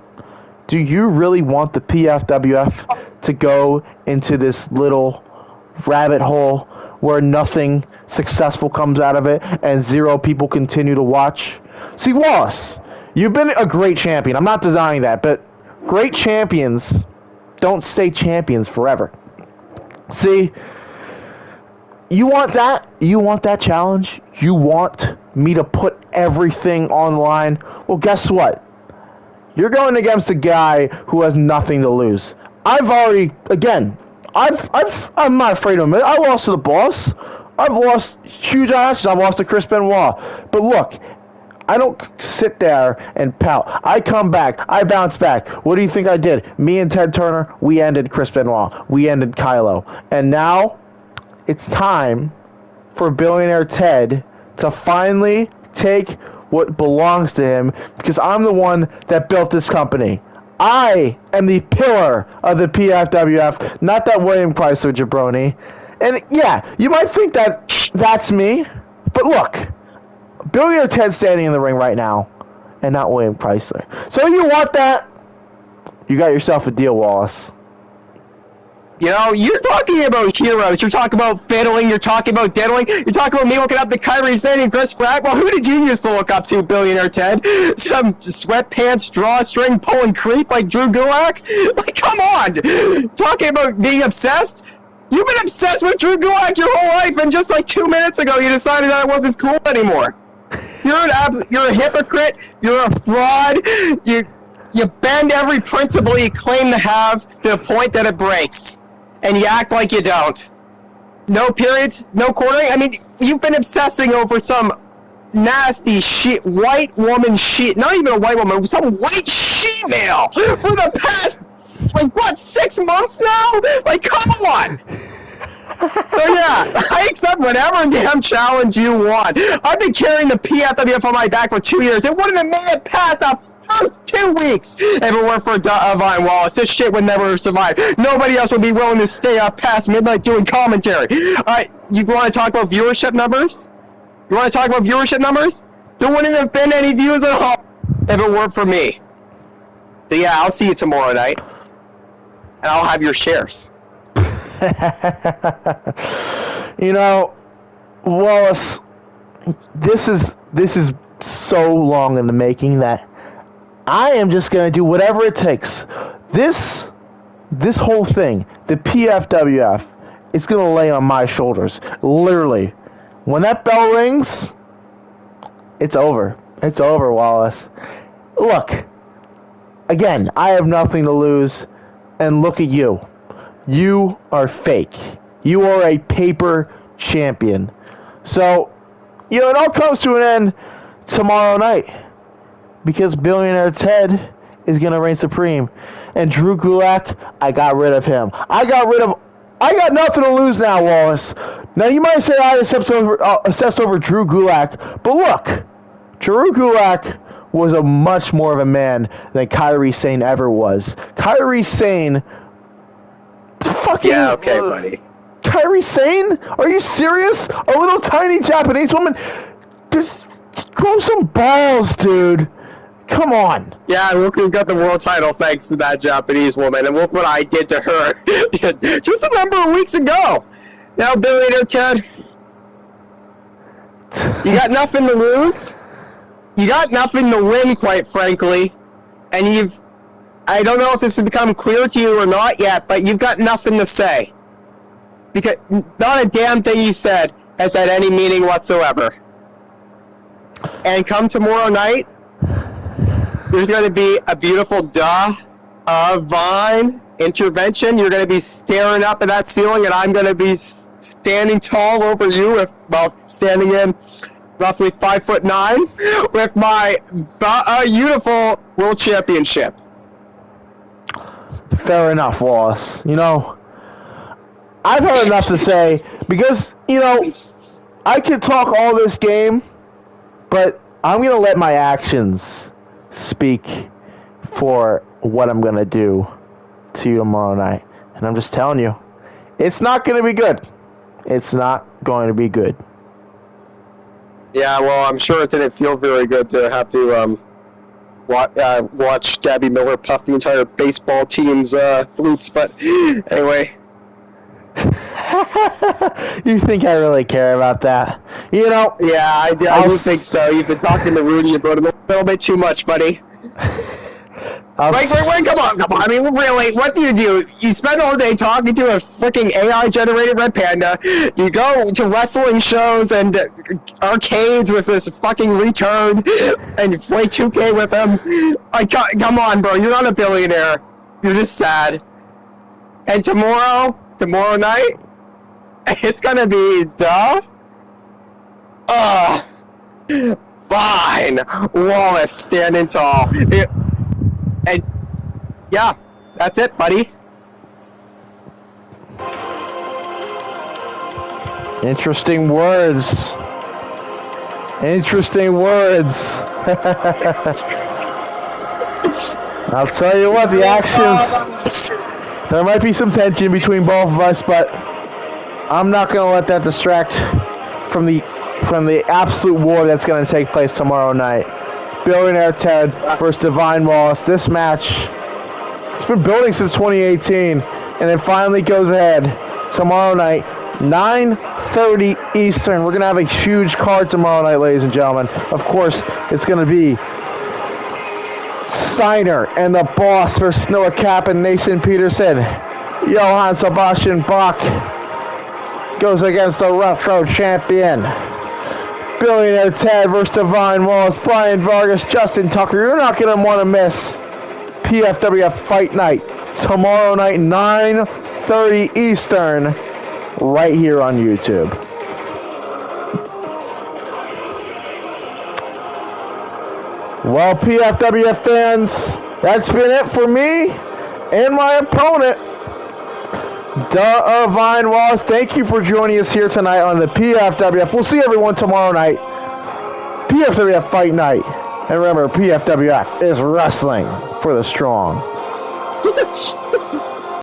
Do you really want the PFWF to go into this little rabbit hole where nothing successful comes out of it and 0 people continue to watch? See, Wallace, you've been a great champion. I'm not denying that, but great champions don't stay champions forever. See, you want that? You want that challenge? You want me to put everything on the line? Well, guess what? You're going against a guy who has nothing to lose. I'm not afraid of him. I lost to the boss. I've lost huge matches. I've lost to Chris Benoit. But look, I don't sit there and pout. I come back. I bounce back. What do you think I did? Me and Ted Turner, we ended Chris Benoit. We ended Kylo. And now it's time for Billionaire Ted to finally take what belongs to him, because I'm the one that built this company. I am the pillar of the PFWF, not that William Chrysler jabroni. And yeah, you might think that that's me, but look, Billionaire Ted's standing in the ring right now, and not William Chrysler. So you want that? You got yourself a deal, Wallace. You know, you're talking about heroes. You're talking about fiddling. You're talking about diddling. You're talking about me looking up to Kyrie Sane and Chris Pratt. Well, who did you used to look up to, Billionaire Ted? Some sweatpants, drawstring, pulling creep like Drew Gulak? Like, come on! Talking about being obsessed? You've been obsessed with Drew Gulak your whole life, and just like 2 minutes ago, you decided that it wasn't cool anymore. You're a hypocrite. You're a fraud. You bend every principle you claim to have to the point that it breaks. And you act like you don't. No periods, no quartering. I mean, you've been obsessing over some nasty white woman not even a white woman, some white she-male for the past, 6 months now? Like, come on! So yeah, I accept whatever damn challenge you want. I've been carrying the PFWF on my back for 2 years. It wouldn't have made it past the first 2 weeks if it weren't for Divine Wallace. This shit would never survive. Nobody else would be willing to stay up past midnight doing commentary. You want to talk about viewership numbers? There wouldn't have been any views at all if it weren't for me. So yeah, I'll see you tomorrow night. And I'll have your shares. You know, Wallace, this is so long in the making that I am just going to do whatever it takes. This whole thing, the PFWF, it's going to lay on my shoulders. Literally. When that bell rings, it's over. It's over, Wallace. Look, again, I have nothing to lose, and look at you. You are fake. You are a paper champion. So, it all comes to an end tomorrow night. Because Billionaire Ted is going to reign supreme. And Drew Gulak, I got rid of him. I got nothing to lose now, Wallace. Now, you might say I obsessed over Drew Gulak. But look, Drew Gulak was a much more of a man than Kyrie Sane ever was. Kyrie Sane... Yeah, okay, buddy. Kyrie Sane? Are you serious? A little tiny Japanese woman? Just grow some balls, dude. Come on. Yeah, look who's got the world title thanks to that Japanese woman, and look what I did to her just a number of weeks ago. Now, Billionaire Ted, you got nothing to lose. You got nothing to win, quite frankly. And I don't know if this has become clear to you or not yet, but you've got nothing to say. Because not a damn thing you said has had any meaning whatsoever. And come tomorrow night, there's going to be a beautiful divine intervention. You're going to be staring up at that ceiling, and I'm going to be standing tall over you, standing in roughly 5'9", with my beautiful world championship. Fair enough, Wallace. I've had enough to say, because, I could talk all this game, but I'm going to let my actions speak for what I'm going to do to you tomorrow night. And I'm just telling you, it's not going to be good. It's not going to be good. Yeah, well, I'm sure it didn't feel very good to have to watch Gabby Miller puff the entire baseball team's flutes, but anyway. You think I really care about that? Yeah, I do think so. You've been talking to Rudy about it a little bit too much, buddy. Wait, come on. I mean, really, what do? You spend all day talking to a freaking AI-generated red panda. You go to wrestling shows and arcades with this fucking retard, and you play 2K with him. Like, come on, bro. You're not a billionaire. You're just sad. And tomorrow night, it's gonna be fine. Wallace standing tall. And yeah, that's it, buddy. Interesting words. I'll tell you what, the actions, there might be some tension between both of us, but I'm not going to let that distract from the absolute war that's going to take place tomorrow night. Billionaire Ted versus Divine Wallace. This match, it's been building since 2018. and it finally goes ahead tomorrow night, 9:30 Eastern. We're going to have a huge card tomorrow night, ladies and gentlemen. Of course, it's going to be Steiner and the Boss versus Noah Cap and Nathan Peterson. Johann Sebastian Bach goes against the retro champion. Billionaire Ted versus Divine Wallace, Brian Vargas, Justin Tucker. You're not going to want to miss PFWF Fight Night tomorrow night, 9:30 Eastern, right here on YouTube. Well, PFWF fans, that's been it for me and my opponent, Divine Wallace. Thank you for joining us here tonight on the PFWF. We'll see everyone tomorrow night. PFWF Fight Night. And remember, PFWF is wrestling for the strong.